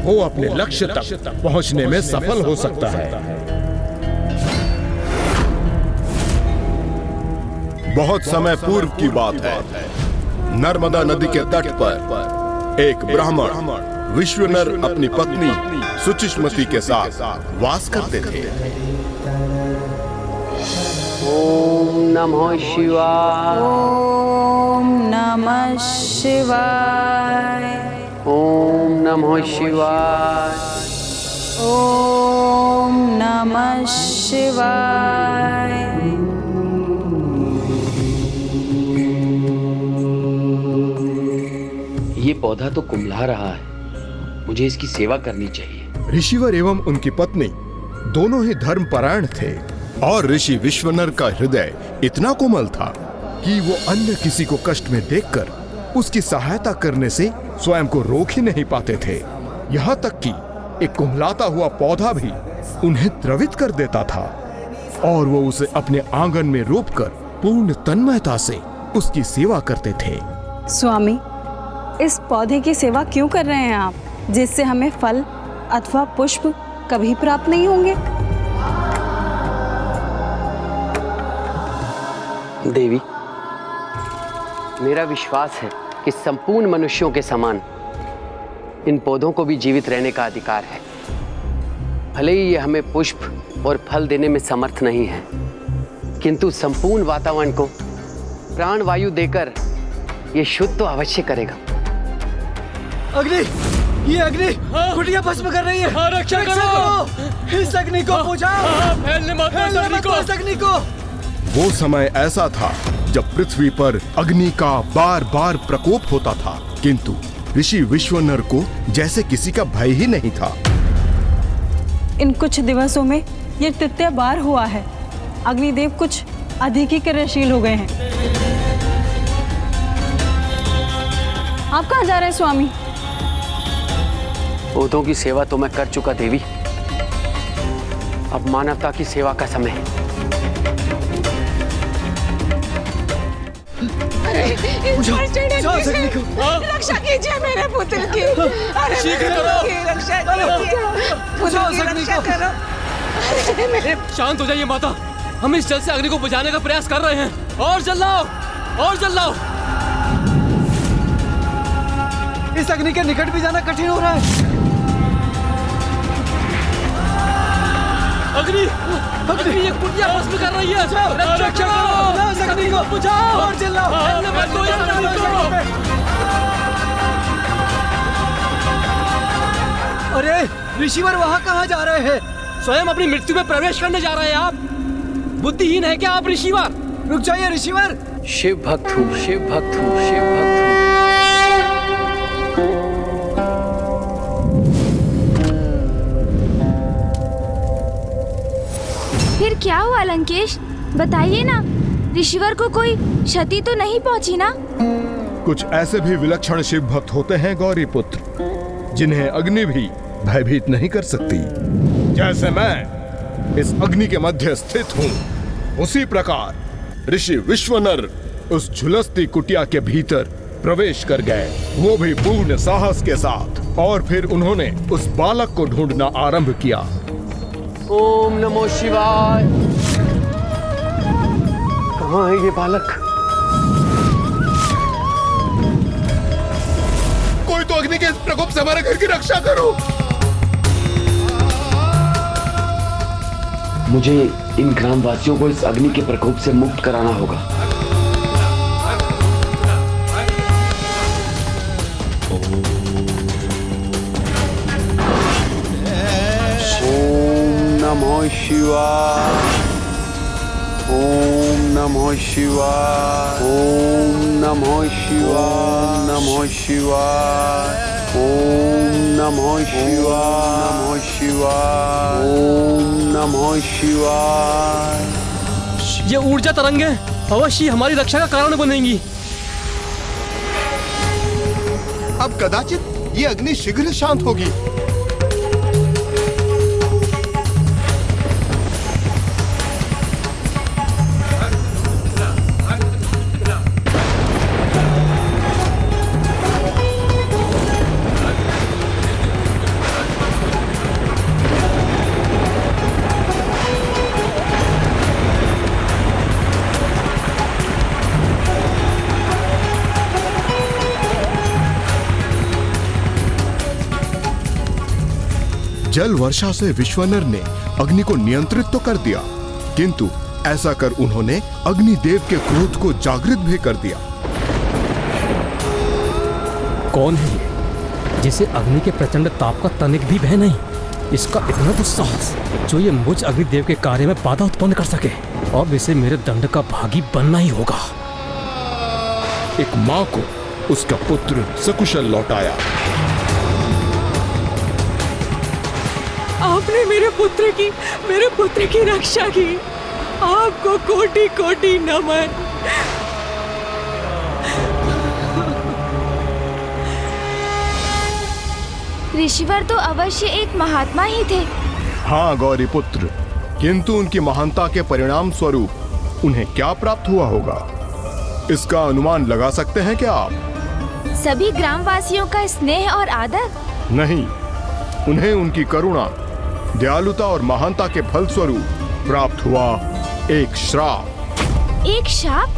वो अपने लक्ष्य तक पहुंचने में सफल हो सकता है। बहुत समय पूर्व की बात है, नर्मदा नदी के तट पर एक ब्राह्मण विश्वनर अपनी पत्नी सुचिष्मति के साथ वास करते थे। ओम नमः शिवाय। ओम नमः शिवाय। ओम नमः शिवाय। ओम नमः शिवाय। ये पौधा तो कुम्हला रहा है, मुझे इसकी सेवा करनी चाहिए। ऋषिवर एवं उनकी पत्नी दोनों ही धर्मपरायण थे और ऋषि विश्वनर का हृदय इतना कोमल था कि वो अन्य किसी को कष्ट में देखकर उसकी सहायता करने से स्वयं को रोक ही नहीं पाते थे। यहाँ तक कि एक कुम्हलाता हुआ पौधा भी उन्हें द्रवित कर देता था और वो उसे अपने आंगन में रोपकर पूर्ण तन्मयता से उसकी सेवा करते थे। स्वामी, इस पौधे की सेवा क्यों कर रहे हैं आप, जिससे हमें फल अथवा पुष्प कभी प्राप्त नहीं होंगे? देवी, मेरा विश्वास है कि संपूर्ण मनुष्यों के समान इन पौधों को भी जीवित रहने का अधिकार है। भले ही ये हमें पुष्प और फल देने में समर्थ नहीं है, किंतु संपूर्ण वातावरण को प्राण वायु देकर ये शुद्ध तो अवश्य करेगा। अग्नि, ये अग्नि कुटिया भस्म कर रही है। रक्षा करो इस अग्नि को, बुझाओ। फैलने मत इस अग्नि को। वो समय ऐसा था जब पृथ्वी पर अग्नि का बार बार प्रकोप होता था, किंतु ऋषि विश्वनर को जैसे किसी का भय ही नहीं था। इन कुछ दिवसों में ये तृतीय बार हुआ है। अग्निदेव कुछ अधिक ही क्रियाशील हो गए हैं। आप कहाँ जा रहे हैं स्वामी? पौधों की सेवा तो मैं कर चुका देवी, अब मानवता की सेवा का समय है। रक्षा कीजिए मेरे पुत्र की। रक्षा करो। शांत हो जाइए माता, हम इस जल से अग्नि को बुझाने का प्रयास कर रहे हैं। और जलाओ, और जलाओ। इस अग्नि के निकट भी जाना कठिन हो रहा है। अग्नि ये कुटिया भस्म कर रही है। रक्षा करो इस अग्नि को, बुझाओ और जलाओ। अरे ऋषिवर वहाँ कहाँ जा रहे हैं? स्वयं अपनी मृत्यु में प्रवेश करने जा रहे हैं आप। बुद्धिहीन है क्या आप ऋषिवर? रुक जाइए ऋषिवर। शिव भक्त हूँ, शिव भक्त हूँ, शिव भक्त हूँ। फिर क्या हुआ लंकेश, बताइए ना। ऋषिवर को कोई क्षति तो नहीं पहुंची ना? कुछ ऐसे भी विलक्षण शिव भक्त होते हैं गौरी पुत्र, जिन्हें अग्नि भी भयभीत नहीं कर सकती। जैसे मैं इस अग्नि के मध्य स्थित हूँ, उसी प्रकार ऋषि विश्वनर उस झुलसती कुटिया के भीतर प्रवेश कर गए, वो भी पूर्ण साहस के साथ। और फिर उन्होंने उस बालक को ढूंढना आरंभ किया। ओम नमो शिवाय। कहाँ है ये बालक? कोई तो अग्नि के प्रकोप से हमारे घर की रक्षा करो। मुझे इन ग्रामवासियों को इस अग्नि के प्रकोप से मुक्त कराना होगा। ओम नमः शिवाय। ओम नमः शिवाय, ओम नमः शिवाय, नमः शिवाय, ओम नमः शिवाय, नमः शिवाय, ओम नमः शिवाय। ये ऊर्जा तरंगे अवश्य हमारी रक्षा का कारण बनेंगी। अब कदाचित ये अग्नि शीघ्र शांत होगी। जल वर्षा से विश्वनर ने अग्नि को नियंत्रित तो कर दिया, किंतु ऐसा कर उन्होंने अग्निदेव के क्रोध को जागृत भी कर दिया। कौन है ये जिसे अग्नि के प्रचंड ताप का तनिक भी भय नहीं? इसका इतना दुस्साहस जो ये मुझ अग्निदेव के कार्य में बाधा उत्पन्न कर सके। अब इसे मेरे दंड का भागी बनना ही होगा। एक माँ को उसका पुत्र सकुशल लौटाया। आपने मेरे पुत्र की रक्षा की। आपको कोटि कोटि नमन। ऋषिवर तो अवश्य एक महात्मा ही थे। हाँ गौरी पुत्र, किंतु उनकी महानता के परिणाम स्वरूप उन्हें क्या प्राप्त हुआ होगा, इसका अनुमान लगा सकते हैं क्या आप? सभी ग्रामवासियों का स्नेह और आदर? नहीं, उन्हें उनकी करुणा, दयालुता और महानता के फल स्वरूप प्राप्त हुआ एक श्राप। एक शाप?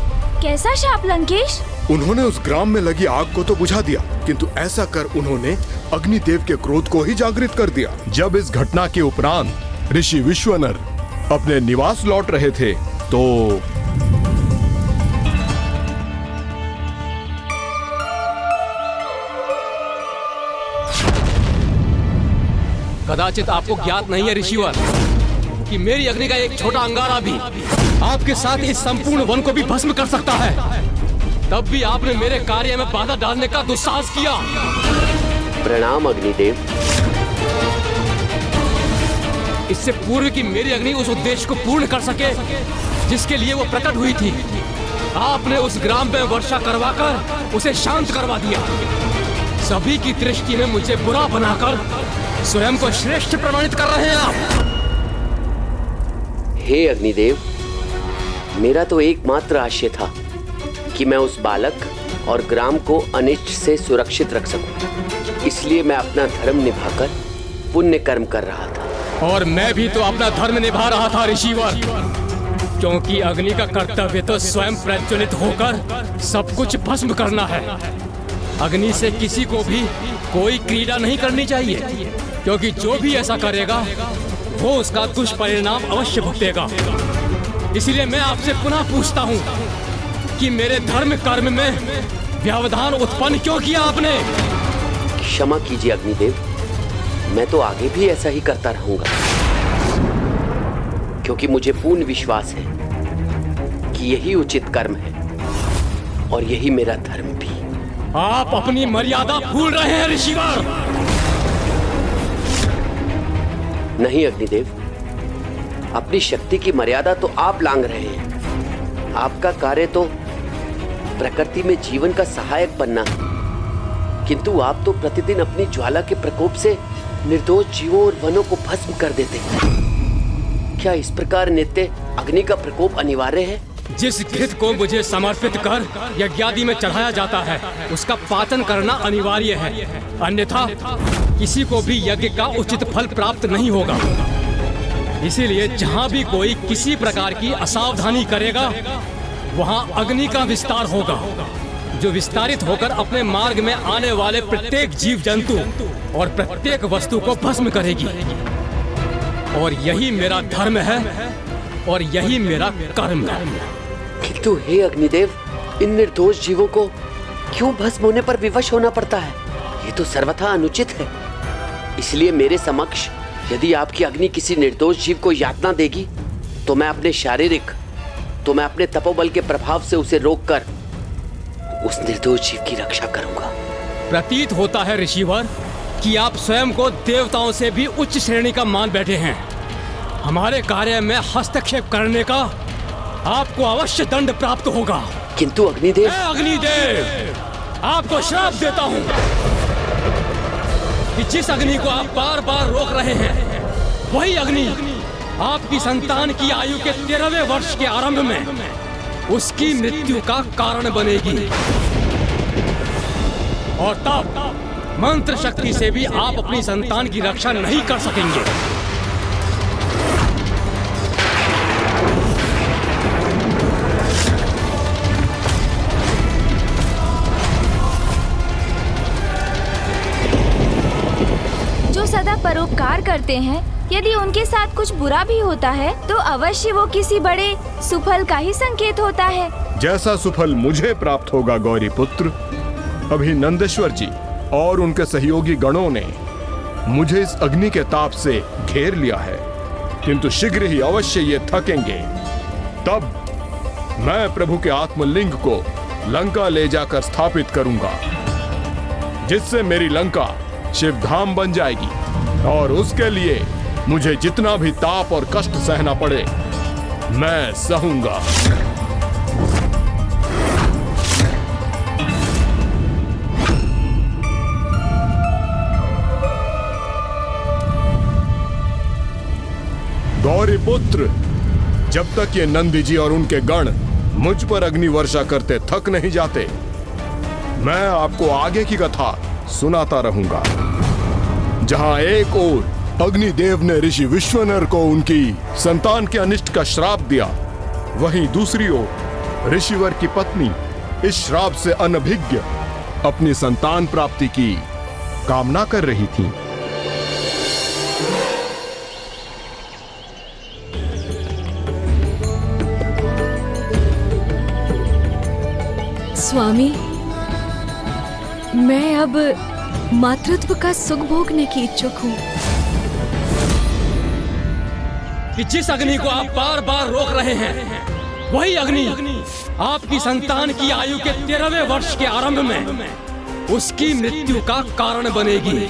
कैसा शाप लंकेश? उन्होंने उस ग्राम में लगी आग को तो बुझा दिया, किंतु ऐसा कर उन्होंने अग्निदेव के क्रोध को ही जागृत कर दिया। जब इस घटना के उपरांत ऋषि विश्वनर अपने निवास लौट रहे थे तो कदाचित आपको ज्ञात नहीं है ऋषिवर कि मेरी अग्नि का एक छोटा अंगारा भी आपके साथ इस संपूर्ण वन को भी भस्म कर सकता है। तब भी आपने मेरे कार्य में बाधा डालने का दुस्साहस किया। प्रणाम अग्निदेव। इससे पूर्व कि मेरी अग्नि उस उद्देश्य को पूर्ण कर सके जिसके लिए वो प्रकट हुई थी, आपने उस ग्राम में वर्षा करवाकर उसे शांत करवा दिया। सभी की दृष्टि में मुझे बुरा बनाकर स्वयं को श्रेष्ठ प्रमाणित कर रहे हैं आप। हे अग्निदेव, मेरा तो एकमात्र आशय था कि मैं उस बालक और ग्राम को अनिष्ट से सुरक्षित रख सकूं। इसलिए मैं अपना धर्म निभाकर पुण्य कर्म कर रहा था। और मैं भी तो अपना धर्म निभा रहा था ऋषिवर, क्योंकि अग्नि का कर्तव्य तो स्वयं प्रज्वलित होकर सब कुछ भस्म करना है। अग्नि से किसी को भी कोई क्रीड़ा नहीं करनी चाहिए, क्योंकि जो भी ऐसा करेगा वो उसका दुष्परिणाम अवश्य भुगतेगा। इसलिए मैं आपसे पुनः पूछता हूँ कि मेरे धर्म कर्म में व्यवधान उत्पन्न क्यों किया आपने? क्षमा कीजिए अग्निदेव, मैं तो आगे भी ऐसा ही करता रहूंगा, क्योंकि मुझे पूर्ण विश्वास है कि यही उचित कर्म है और यही मेरा धर्म भी। आप अपनी मर्यादा भूल रहे हैं ऋषिवर। नहीं अग्निदेव, अपनी शक्ति की मर्यादा तो आप लांघ रहे हैं। आपका कार्य तो प्रकृति में जीवन का सहायक बनना है, किंतु आप तो प्रतिदिन अपनी ज्वाला के प्रकोप से निर्दोष जीवों और वनों को भस्म कर देते हैं। क्या इस प्रकार नित्य अग्नि का प्रकोप अनिवार्य है? जिस घृत को मुझे समर्पित कर यज्ञादि में चढ़ाया जाता है उसका पाचन करना अनिवार्य है, अन्यथा किसी को भी यज्ञ का उचित फल प्राप्त नहीं होगा। इसीलिए जहाँ भी कोई किसी प्रकार की असावधानी करेगा वहाँ अग्नि का विस्तार होगा, जो विस्तारित होकर अपने मार्ग में आने वाले प्रत्येक जीव जंतु और प्रत्येक वस्तु को भस्म करेगी। और यही मेरा धर्म है और यही मेरा कर्म है। किंतु हे अग्निदेव, इन निर्दोष जीवों को क्यों भस्म होने पर विवश होना पड़ता है? ये तो सर्वथा अनुचित है। इसलिए मेरे समक्ष यदि आपकी अग्नि किसी निर्दोष जीव को यातना देगी तो मैं अपने शारीरिक तो मैं अपने तपोबल के प्रभाव से उसे रोककर उस निर्दोष जीव की रक्षा करूंगा। प्रतीत होता है ऋषिवर कि आप स्वयं को देवताओं से भी उच्च श्रेणी का मान बैठे हैं। हमारे कार्य में हस्तक्षेप करने का आपको अवश्य दंड प्राप्त होगा। किंतु अग्निदेव, अग्निदेव, आपको श्राप देता हूं कि जिस अग्नि को आप बार बार रोक रहे हैं, वही अग्नि आपकी संतान की आयु के 13वें वर्ष के आरंभ में उसकी मृत्यु का कारण बनेगी। और तब मंत्र शक्ति से भी आप अपनी संतान की रक्षा नहीं कर सकेंगे। जो सदा परोपकार करते हैं, यदि उनके साथ कुछ बुरा भी होता है तो अवश्य वो किसी बड़े सुफल का ही संकेत होता है। जैसा सुफल मुझे प्राप्त होगा गौरी पुत्र, अभी नंदेश्वर जी और उनके सहयोगी गणों ने मुझे इस अग्नि के ताप से घेर लिया है, किंतु शीघ्र ही अवश्य ये थकेंगे। तब मैं प्रभु के आत्मलिंग को लंका ले जाकर स्थापित करूंगा, जिससे मेरी लंका शिवधाम बन जाएगी। और उसके लिए मुझे जितना भी ताप और कष्ट सहना पड़े, मैं सहूंगा। गौरी पुत्र, जब तक ये नंदी जी और उनके गण मुझ पर अग्नि वर्षा करते थक नहीं जाते, मैं आपको आगे की कथा सुनाता रहूंगा। जहां एक ओर अग्निदेव ने ऋषि विश्वनर को उनकी संतान के अनिष्ट का श्राप दिया, वहीं दूसरी ओर ऋषिवर की पत्नी इस श्राप से अनभिज्ञ अपनी संतान प्राप्ति की कामना कर रही थी। स्वामी, मैं अब मातृत्व का सुख भोगने की इच्छुक हूँ। कि जिस अग्नि को आप बार बार रोक रहे हैं, वही अग्नि आपकी संतान की आयु के 13वें वर्ष के आरंभ में उसकी मृत्यु का कारण बनेगी।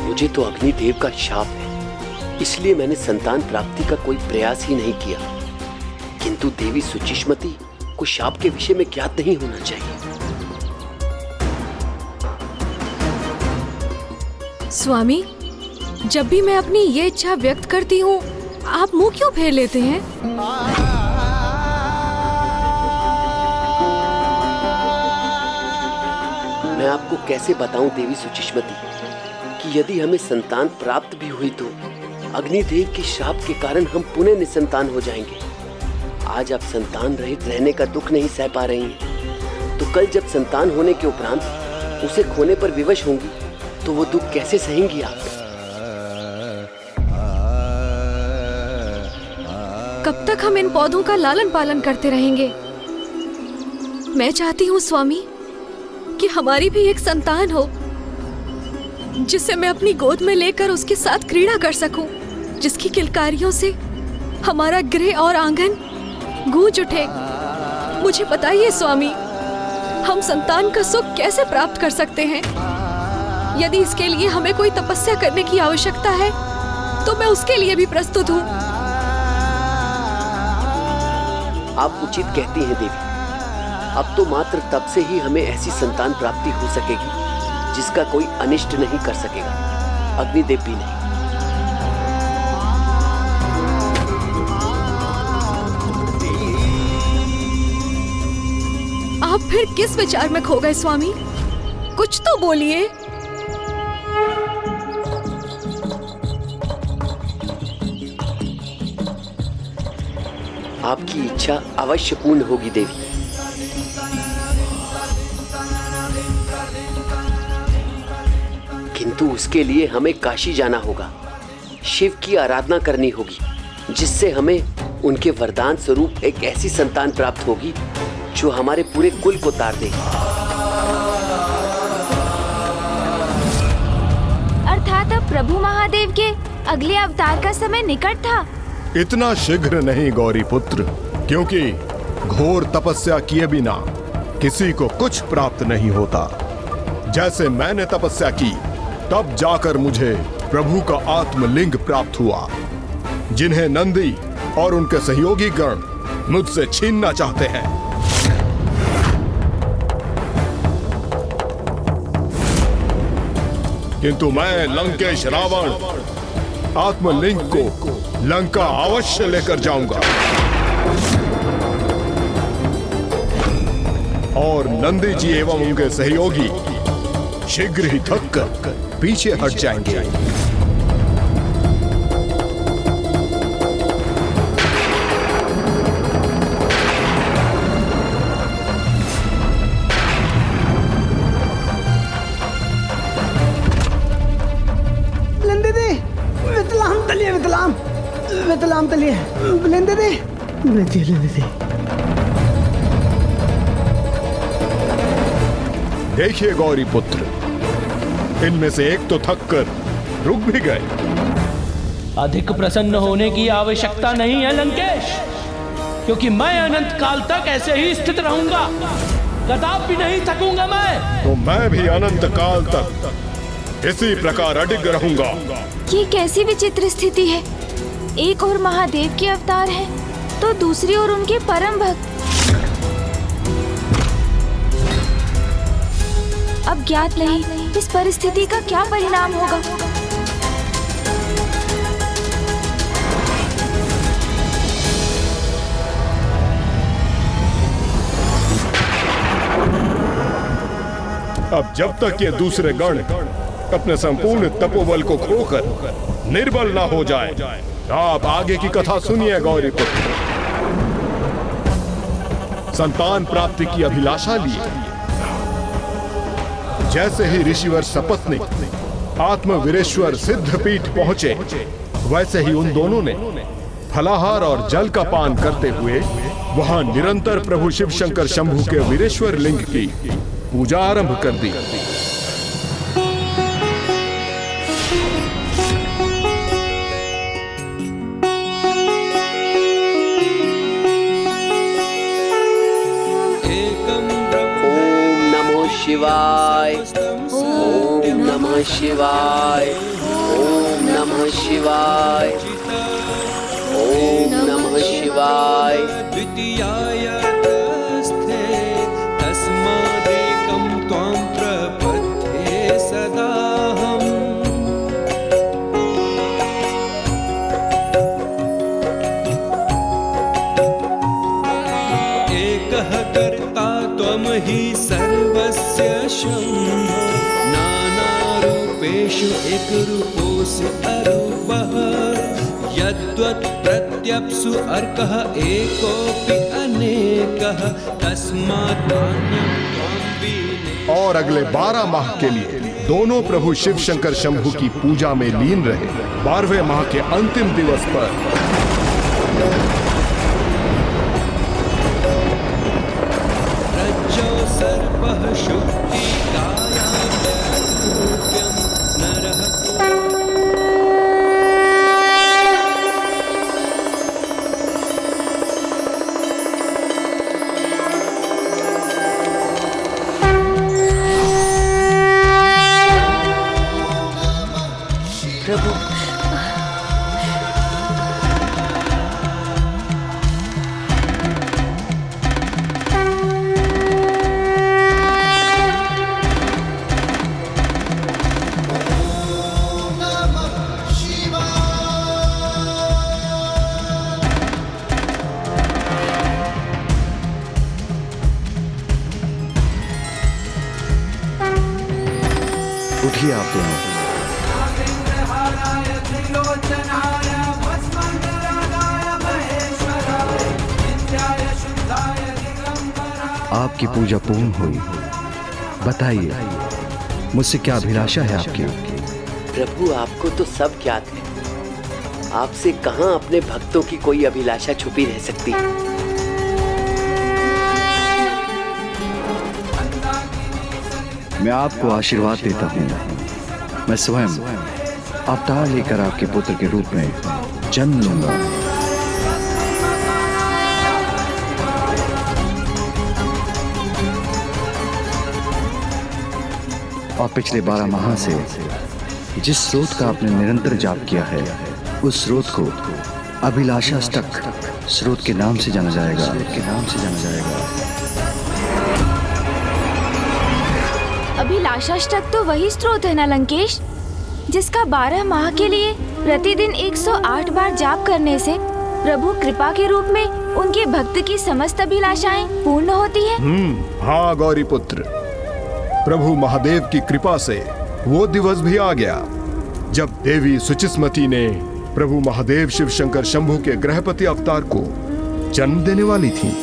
मुझे तो अग्निदेव का शाप है, इसलिए मैंने संतान प्राप्ति का कोई प्रयास ही नहीं किया। किंतु देवी सुचिष्मति को शाप के विषय में ज्ञात नहीं होना चाहिए। स्वामी, जब भी मैं अपनी ये इच्छा व्यक्त करती हूँ, आप मुंह क्यों फेर लेते हैं? मैं आपको कैसे बताऊं देवी सुचिष्मति कि यदि हमें संतान प्राप्त भी हुई तो अग्निदेव के शाप के कारण हम पुनः निसंतान हो जाएंगे। आज आप संतान रहित रहने का दुख नहीं सह पा रही हैं, तो कल जब संतान होने के उपरांत उसे खोने पर विवश होंगी तो वो दुख कैसे सहेंगी आप? कब तक हम इन पौधों का लालन पालन करते रहेंगे? मैं चाहती हूँ स्वामी कि हमारी भी एक संतान हो, जिसे मैं अपनी गोद में लेकर उसके साथ क्रीड़ा कर सकूं, जिसकी किलकारियों से हमारा गृह और आंगन गूंज उठे। मुझे बताइए स्वामी, हम संतान का सुख कैसे प्राप्त कर सकते हैं? यदि इसके लिए हमें कोई तपस्या करने की आवश्यकता है तो मैं उसके लिए भी प्रस्तुत हूँ। आप उचित कहती हैं देवी। अब तो मात्र तब से ही हमें ऐसी संतान प्राप्ति हो सकेगी जिसका कोई अनिष्ट नहीं कर सकेगा, अग्निदेव भी नहीं। आप फिर किस विचार में खो गए स्वामी? कुछ तो बोलिए। आपकी इच्छा अवश्य पूर्ण होगी देवी। किंतु उसके लिए हमें काशी जाना होगा, शिव की आराधना करनी होगी, जिससे हमें उनके वरदान स्वरूप एक ऐसी संतान प्राप्त होगी जो हमारे पूरे कुल को तार दे। अर्थात अब प्रभु महादेव के अगले अवतार का समय निकट था। इतना शीघ्र नहीं गौरी पुत्र क्योंकि घोर तपस्या किए बिना किसी को कुछ प्राप्त नहीं होता। जैसे मैंने तपस्या की, तब जाकर मुझे प्रभु का आत्मलिंग प्राप्त हुआ, जिन्हें नंदी और उनके सहयोगी गण मुझसे छीनना चाहते हैं। किंतु मैं लंकेश रावण आत्मलिंग को लंका अवश्य लेकर जाऊंगा और नंदी जी एवं उनके सहयोगी शीघ्र ही थक कर पीछे हट जाएंगे। वितलाम तलिए लेंदे दे देखिए गौरी पुत्र, इनमें से एक तो थक कर रुक भी गए। अधिक प्रसन्न होने की आवश्यकता नहीं है लंकेश, क्योंकि मैं अनंत काल तक ऐसे ही स्थित रहूंगा, कदापि नहीं थकूंगा मैं। तो मैं भी अनंत काल तक इसी प्रकार अडिग रहूंगा। ये कैसी विचित्र स्थिति है। एक और महादेव के अवतार है, तो दूसरी ओर उनके परम भक्त। अब ज्ञात नहीं इस परिस्थिति का क्या परिणाम होगा। अब जब तक ये दूसरे गण अपने संपूर्ण तपोबल को खोकर निर्बल ना हो जाए, आप आगे की कथा सुनिए गौरी पुत्र। संतान प्राप्ति की अभिलाषा लिए जैसे ही ऋषिवर सपत्नीक आत्मवीरेश्वर सिद्धपीठ पहुंचे, वैसे ही उन दोनों ने फलाहार और जल का पान करते हुए वहां निरंतर प्रभु शिव शंकर शंभु के वीरेश्वर लिंग की पूजा आरंभ कर दी। शिवाय, ओम नमः शिवाय, ओम नमः शिवाय, ओम नमः शिवाय। द्वितीयाय तस्थे तस्मादेकं त्वां प्रपद्ये सदाहम्। एकः कर्ता त्वं हि सर्वस्य शम्भो, नानारूपेषु एकरूपोऽसि अरूपः। यद्वत् प्रत्यप्सु अर्कः एकोऽपि अनेकः, तस्मात् नान्यं त्वां वीने। और अगले 12 माह के लिए दोनों प्रभु शिव शंकर शंभु की पूजा में लीन रहे। 12वें माह के अंतिम दिवस पर सर्पः शुक्तिकायां नरः। प्रभु उठिए आप दोनों। आपकी पूजा पूर्ण हुई। बताइए, मुझसे क्या अभिलाषा है आपकी? प्रभु, आपको तो सब ज्ञात है। आपसे कहां अपने भक्तों की कोई अभिलाषा छुपी रह सकती है। मैं आपको आशीर्वाद देता हूँ। मैं स्वयं अवतार लेकर आपके पुत्र के रूप में जन्म लूंगा। और पिछले 12 माह से जिस स्रोत का आपने निरंतर जाप किया है, उस स्रोत को अभिलाषाष्टक स्रोत के नाम से जाना जाएगा। अभिलाषाष्टक तो वही स्रोत है ना लंकेश, जिसका 12 माह के लिए प्रतिदिन 108 बार जाप करने से प्रभु कृपा के रूप में उनके भक्त की समस्त अभिलाषाएं पूर्ण होती है। हाँ गौरी पुत्र, प्रभु महादेव की कृपा से वो दिवस भी आ गया जब देवी सुचिस्मती ने प्रभु महादेव शिव शंकर शंभु के ग्रहपति अवतार को जन्म देने वाली थी।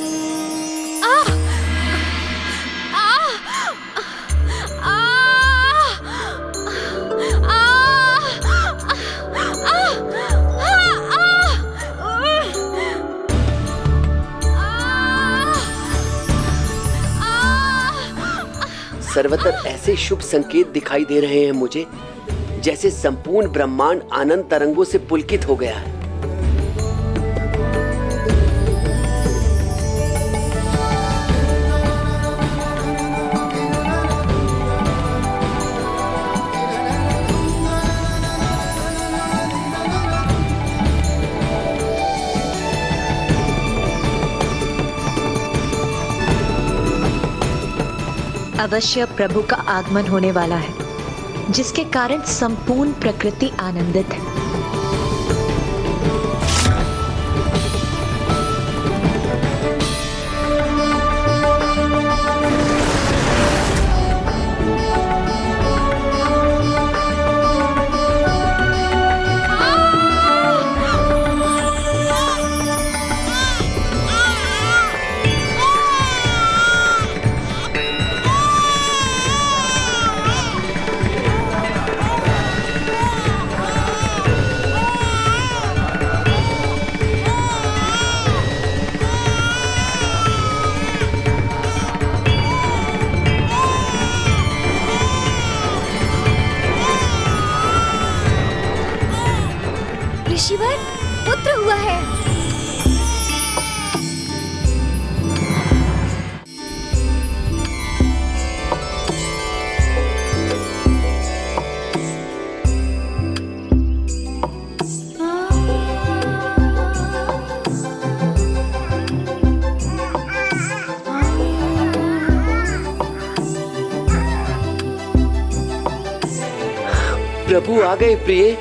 सर्वत्र ऐसे शुभ संकेत दिखाई दे रहे हैं मुझे, जैसे संपूर्ण ब्रह्मांड आनंद तरंगों से पुलकित हो गया है। अवश्य प्रभु का आगमन होने वाला है, जिसके कारण संपूर्ण प्रकृति आनंदित है। ऋषिवर, पुत्र हुआ है। प्रभु आ गए प्रिय।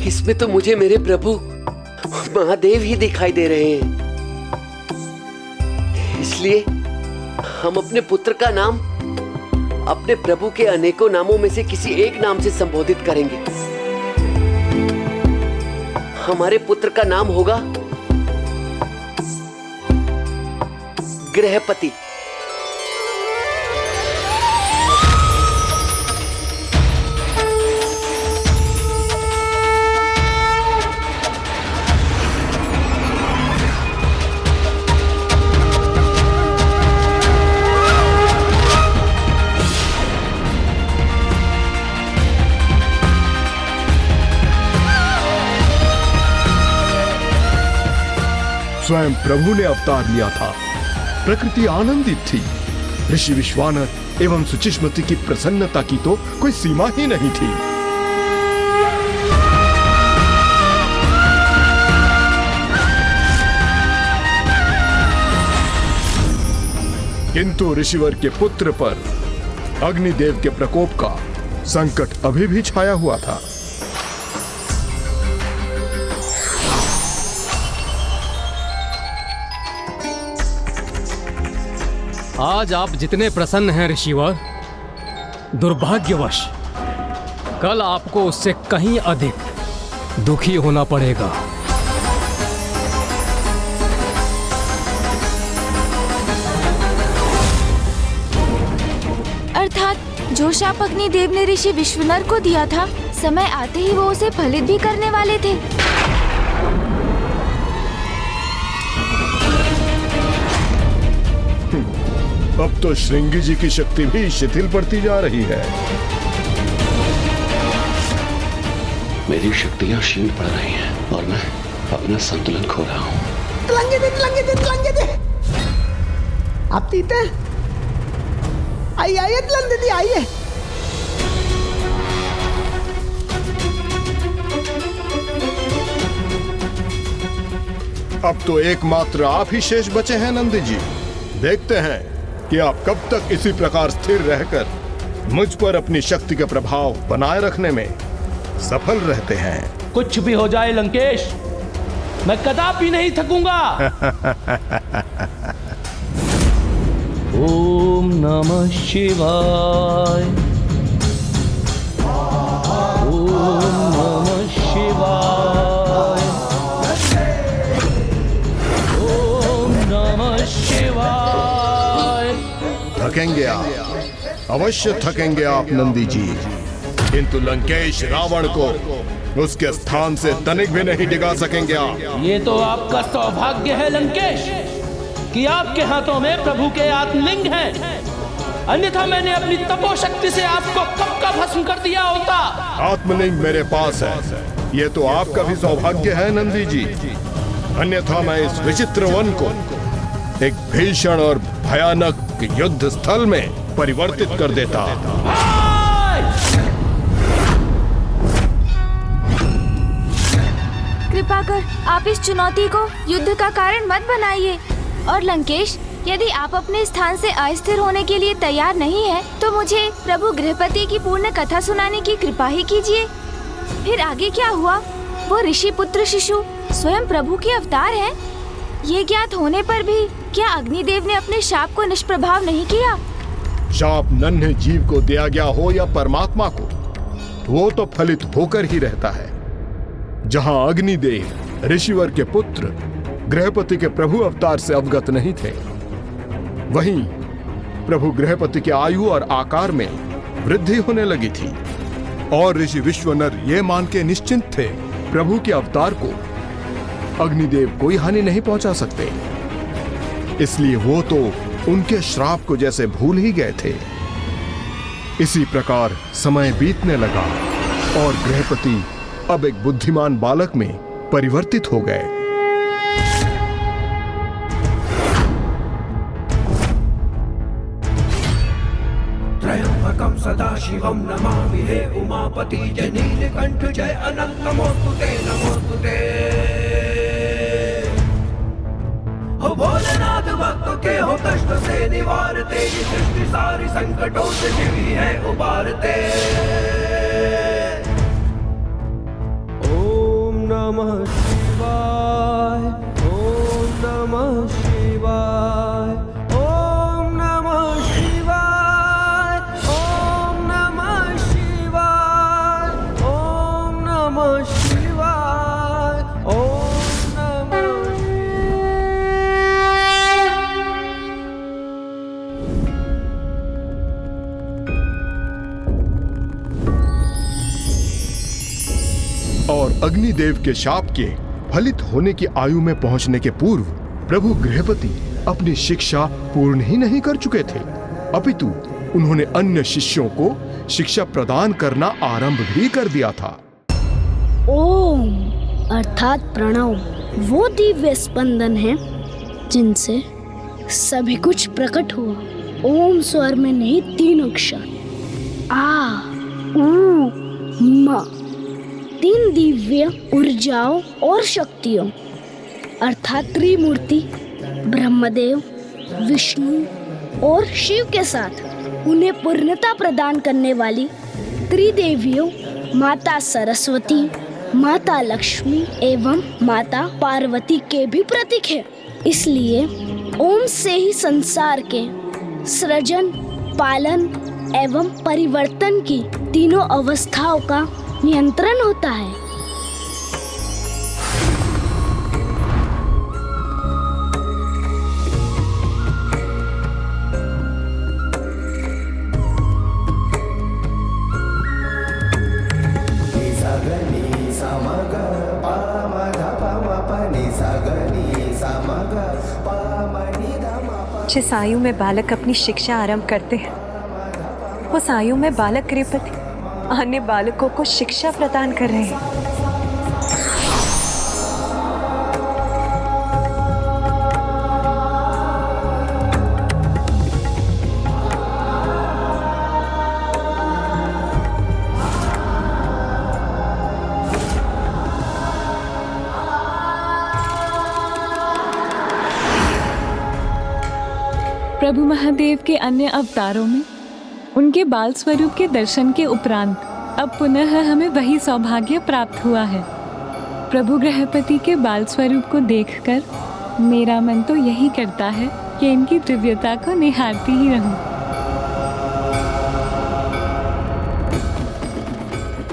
इसमें तो मुझे मेरे प्रभु महादेव ही दिखाई दे रहे हैं। इसलिए हम अपने पुत्र का नाम अपने प्रभु के अनेकों नामों में से किसी एक नाम से संबोधित करेंगे। हमारे पुत्र का नाम होगा ग्रहपति। स्वयं प्रभु ने अवतार लिया था। प्रकृति आनंदित थी। ऋषि विश्वानर एवं सुचिस्मती की प्रसन्नता की तो कोई सीमा ही नहीं थी। किंतु ऋषिवर के पुत्र पर अग्निदेव के प्रकोप का संकट अभी भी छाया हुआ था। आज आप जितने प्रसन्न हैं ऋषिवर, दुर्भाग्यवश कल आपको उससे कहीं अधिक दुखी होना पड़ेगा। अर्थात जो शाप अग्निदेव ने ऋषि विश्वनर को दिया था, समय आते ही वो उसे फलित भी करने वाले थे। अब तो श्रृंगी जी की शक्ति भी शिथिल पड़ती जा रही है। मेरी शक्तियां क्षीण पड़ रही हैं और मैं अपना संतुलन खो रहा हूँ। तिलंगे दे। आप तीते आइए तिलंग दीदी आइए। अब तो एकमात्र आप ही शेष बचे हैं नंदी जी। देखते हैं कि आप कब तक इसी प्रकार स्थिर रहकर मुझ पर अपनी शक्ति का प्रभाव बनाए रखने में सफल रहते हैं। कुछ भी हो जाए लंकेश, मैं कदापि नहीं थकूंगा। ओम नमः शिवाय। ओम नमः शिवाय। ओम नमः शिवाय। थकेंगे आप, अवश्य थकेंगे आप नंदी जी, किंतु लंकेश रावण को उसके स्थान से तनिक भी नहीं डिगा सकेंगे आप। ये तो आपका सौभाग्य है लंकेश कि आपके हाथों में प्रभु के आत्मलिंग हैं, अन्यथा मैंने अपनी तपोशक्ति से आपको कब का भस्म कर दिया होता। आत्मलिंग मेरे पास है, ये तो आपका भी सौभाग्य है नंदी जी, अन्यथा मैं इस विचित्र वन को एक भीषण और भयानक युद्ध स्थल में परिवर्तित कर देता। कृपा कर आप इस चुनौती को युद्ध का कारण मत बनाइए। और लंकेश, यदि आप अपने स्थान से अस्थिर होने के लिए तैयार नहीं हैं, तो मुझे प्रभु गृहपति की पूर्ण कथा सुनाने की कृपा ही कीजिए। फिर आगे क्या हुआ? वो ऋषि पुत्र शिशु स्वयं प्रभु के अवतार हैं। ये ज्ञात होने पर भी क्या अग्निदेव ने अपने शाप को निष्प्रभाव नहीं किया? शाप नन्हे जीव को दिया गया हो या परमात्मा को, वो तो फलित होकर ही रहता है। जहां अग्निदेव ऋषिवर के पुत्र गृहपति के प्रभु अवतार से अवगत नहीं थे, वहीं प्रभु गृहपति के आयु और आकार में वृद्धि होने लगी थी और ऋषि विश्वनर ये मान के निश्चिंत थे प्रभु के अवतार को अग्निदेव कोई हानि नहीं पहुंचा सकते, इसलिए वो तो उनके श्राप को जैसे भूल ही गए थे। इसी प्रकार समय बीतने लगा और गृहपति अब एक बुद्धिमान बालक में परिवर्तित हो गए। त्रयंबकं सदाशिवं नमामि उमापति जय नीलकंठ जय अनंत नमोस्तुते नमोस्तुते। हो भोलेनाथ भक्तों के हो कष्ट से निवारते, ये सृष्टि सारी संकटों से शिव ही है उबारते। ओम नमः शिवाय। ओम नमः शिवाय। ओम नमः शिवाय। ओम नमः शिवाय। ओम नमः शिवाय। ओम नमः। और अग्निदेव के शाप के फलित होने की आयु में पहुंचने के पूर्व प्रभु गृहपति अपनी शिक्षा पूर्ण ही नहीं कर चुके थे, अपितु उन्होंने अन्य शिष्यों को शिक्षा प्रदान करना आरंभ भी कर दिया था। ओम अर्थात प्रणव वो दिव्य स्पंदन है जिनसे सभी कुछ प्रकट हुआ। ओम स्वर में नहीं 3 अक्षर आ उ म, 3 दिव्य ऊर्जाओं और शक्तियों अर्थात त्रिमूर्ति ब्रह्मदेव, विष्णु और शिव के साथ उन्हें पूर्णता प्रदान करने वाली त्रिदेवियों माता सरस्वती, माता लक्ष्मी एवं माता पार्वती के भी प्रतीक है। इसलिए ओम से ही संसार के सृजन, पालन एवं परिवर्तन की तीनों अवस्थाओं का नियंत्रण होता है। जिस आयु में बालक अपनी शिक्षा आरंभ करते हैं, उस आयु में बालक गृहपति अन्य बालकों को शिक्षा प्रदान कर रहे हैं। प्रभु महादेव के अन्य अवतारों में उनके बाल स्वरूप के दर्शन के उपरांत अब पुनः हमें वही सौभाग्य प्राप्त हुआ है। प्रभु गृहपति के बाल स्वरूप को देखकर मेरा मन तो यही करता है कि इनकी दिव्यता को निहारती ही रहूं।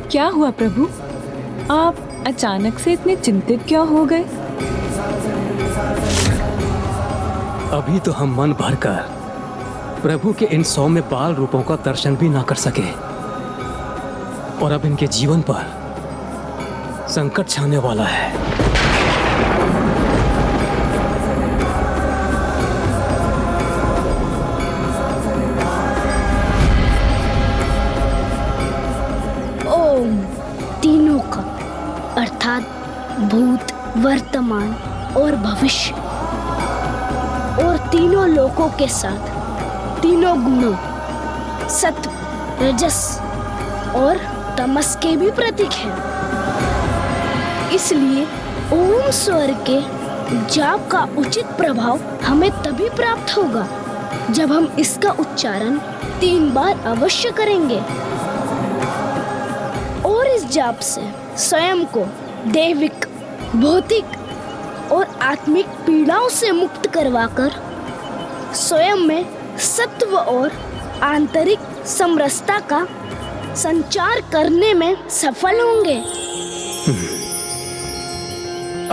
क्या हुआ प्रभु, आप अचानक से इतने चिंतित क्यों हो गए? अभी तो हम मन भरकर प्रभु के इन सौम्य बाल रूपों का दर्शन भी ना कर सके, और अब इनके जीवन पर संकट छाने वाला है। ओम तीनों का अर्थात भूत, वर्तमान और भविष्य और तीनों लोकों के साथ तीनों गुणों सत्व, रजस और तमस के भी प्रतीक हैं। इसलिए ओम स्वर के जाप का उचित प्रभाव हमें तभी प्राप्त होगा जब हम इसका उच्चारण 3 बार अवश्य करेंगे, और इस जाप से स्वयं को दैविक, भौतिक और आत्मिक पीड़ाओं से मुक्त करवाकर स्वयं में सत्व और आंतरिक समरसता का संचार करने में सफल होंगे।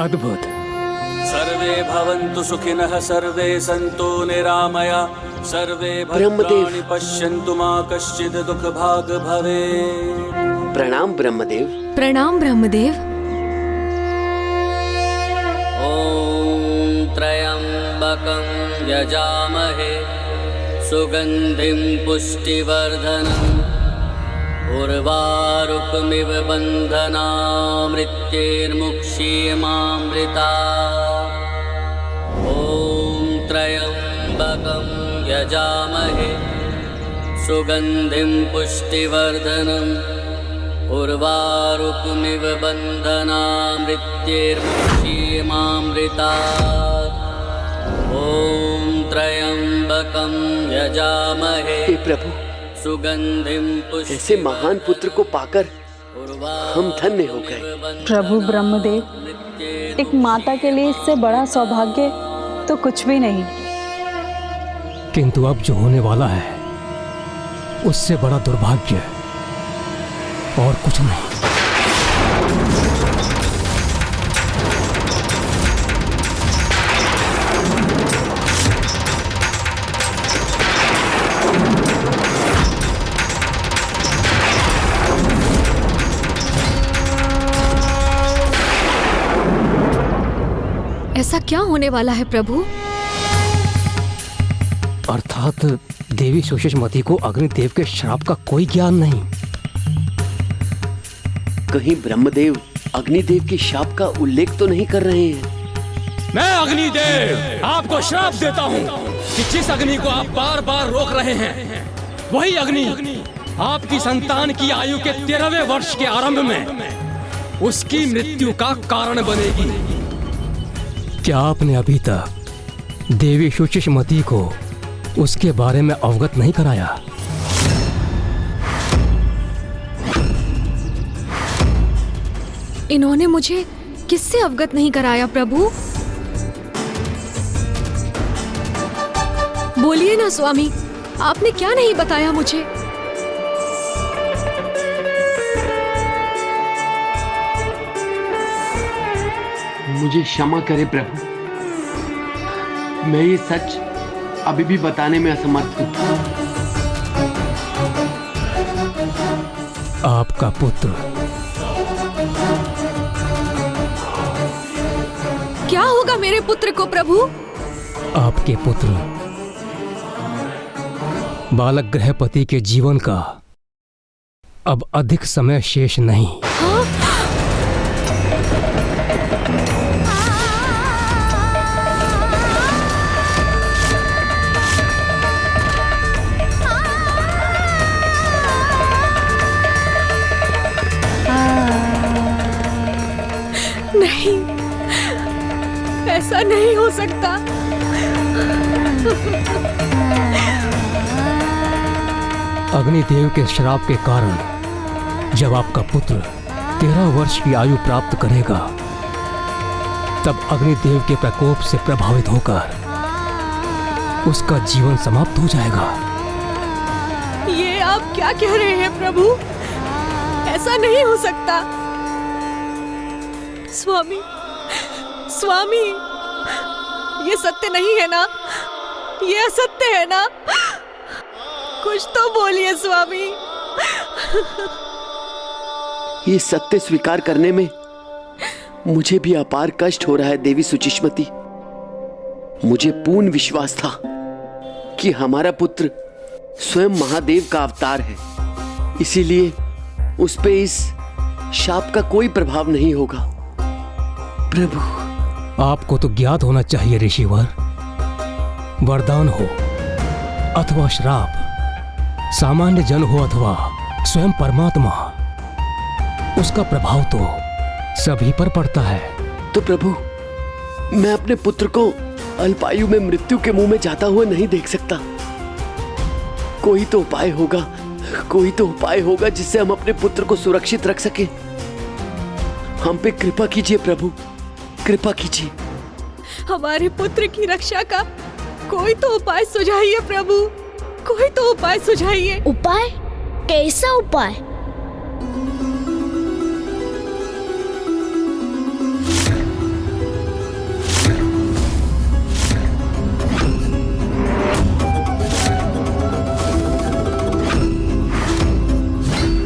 अद्भुत। सर्वे भवन्तु सुखिनः, सर्वे सन्तु निरामया, सर्वे भद्राणि पश्यन्तु मा कश्चित् दुःखभाग् भवेत्। प्रणाम ब्रह्मदेव। प्रणाम ब्रह्मदेव। ॐ त्र्यम्बकं यजामहे सुगन्धिं पुष्टिवर्धनम् उर्वारुकमिव बन्धनामृत्यैर्मुक्षीयमामृता। ॐ त्र्यम्बकं यजामहे सुगन्धिं पुष्टिवर्धनम् उर्वारुकमिव बन्धनामृत्यैर्मुक्षीयमामृता। ॐ त्र्यम्बकं यजामहे प्रभु सुगंधिम ऐसे महान पुत्र को पाकर हम धन्य हो गए। प्रभु ब्रह्मदेव, एक माता के लिए इससे बड़ा सौभाग्य तो कुछ भी नहीं। किंतु अब जो होने वाला है उससे बड़ा दुर्भाग्य और कुछ नहीं। ऐसा क्या होने वाला है प्रभु? अर्थात देवी सुषमती को अग्निदेव के श्राप का कोई ज्ञान नहीं। कहीं ब्रह्मदेव अग्निदेव के शाप का उल्लेख तो नहीं कर रहे हैं? मैं अग्निदेव आपको श्राप देता हूँ कि जिस अग्नि को आप बार बार रोक रहे हैं, वही अग्नि आपकी संतान की आयु के 13वें वर्ष के आरंभ में उसकी मृत्यु का कारण बनेगी। क्या आपने अभी तक देवी सुषमती को उसके बारे में अवगत नहीं कराया? इन्होंने मुझे किससे अवगत नहीं कराया प्रभु? बोलिए ना स्वामी, आपने क्या नहीं बताया मुझे? मुझे क्षमा करे प्रभु, मैं ये सच अभी भी बताने में असमर्थ हूँ। आपका पुत्र क्या होगा मेरे पुत्र को प्रभु? आपके पुत्र बालक गृहपति के जीवन का अब अधिक समय शेष नहीं। नहीं, ऐसा नहीं हो सकता। अग्निदेव के श्राप के कारण जब आपका पुत्र 13 वर्ष की आयु प्राप्त करेगा, तब अग्निदेव के प्रकोप से प्रभावित होकर उसका जीवन समाप्त हो जाएगा। ये आप क्या कह रहे हैं प्रभु? ऐसा नहीं हो सकता। स्वामी, स्वामी, ये सत्य नहीं है ना? ये असत्य है ना? कुछ तो बोलिए स्वामी। ये सत्य स्वीकार करने में मुझे भी अपार कष्ट हो रहा है देवी सुचिष्मति। मुझे पूर्ण विश्वास था कि हमारा पुत्र स्वयं महादेव का अवतार है, इसीलिए उस पे इस शाप का कोई प्रभाव नहीं होगा। प्रभु, आपको तो ज्ञात होना चाहिए ऋषिवर, वरदान हो अथवा श्राप, सामान्य जन हो अथवा स्वयं परमात्मा, उसका प्रभाव तो सभी पर पड़ता है। तो प्रभु, मैं अपने पुत्र को अल्पायु में मृत्यु के मुंह में जाता हुआ नहीं देख सकता। कोई तो उपाय होगा, कोई तो उपाय होगा जिससे हम अपने पुत्र को सुरक्षित रख सके। हम पे कृपा कीजिए प्रभु, कृपा कीजिए। हमारे पुत्र की रक्षा का कोई तो उपाय सुझाइए प्रभु, कोई तो उपाय सुझाइए। उपाय? कैसा उपाय?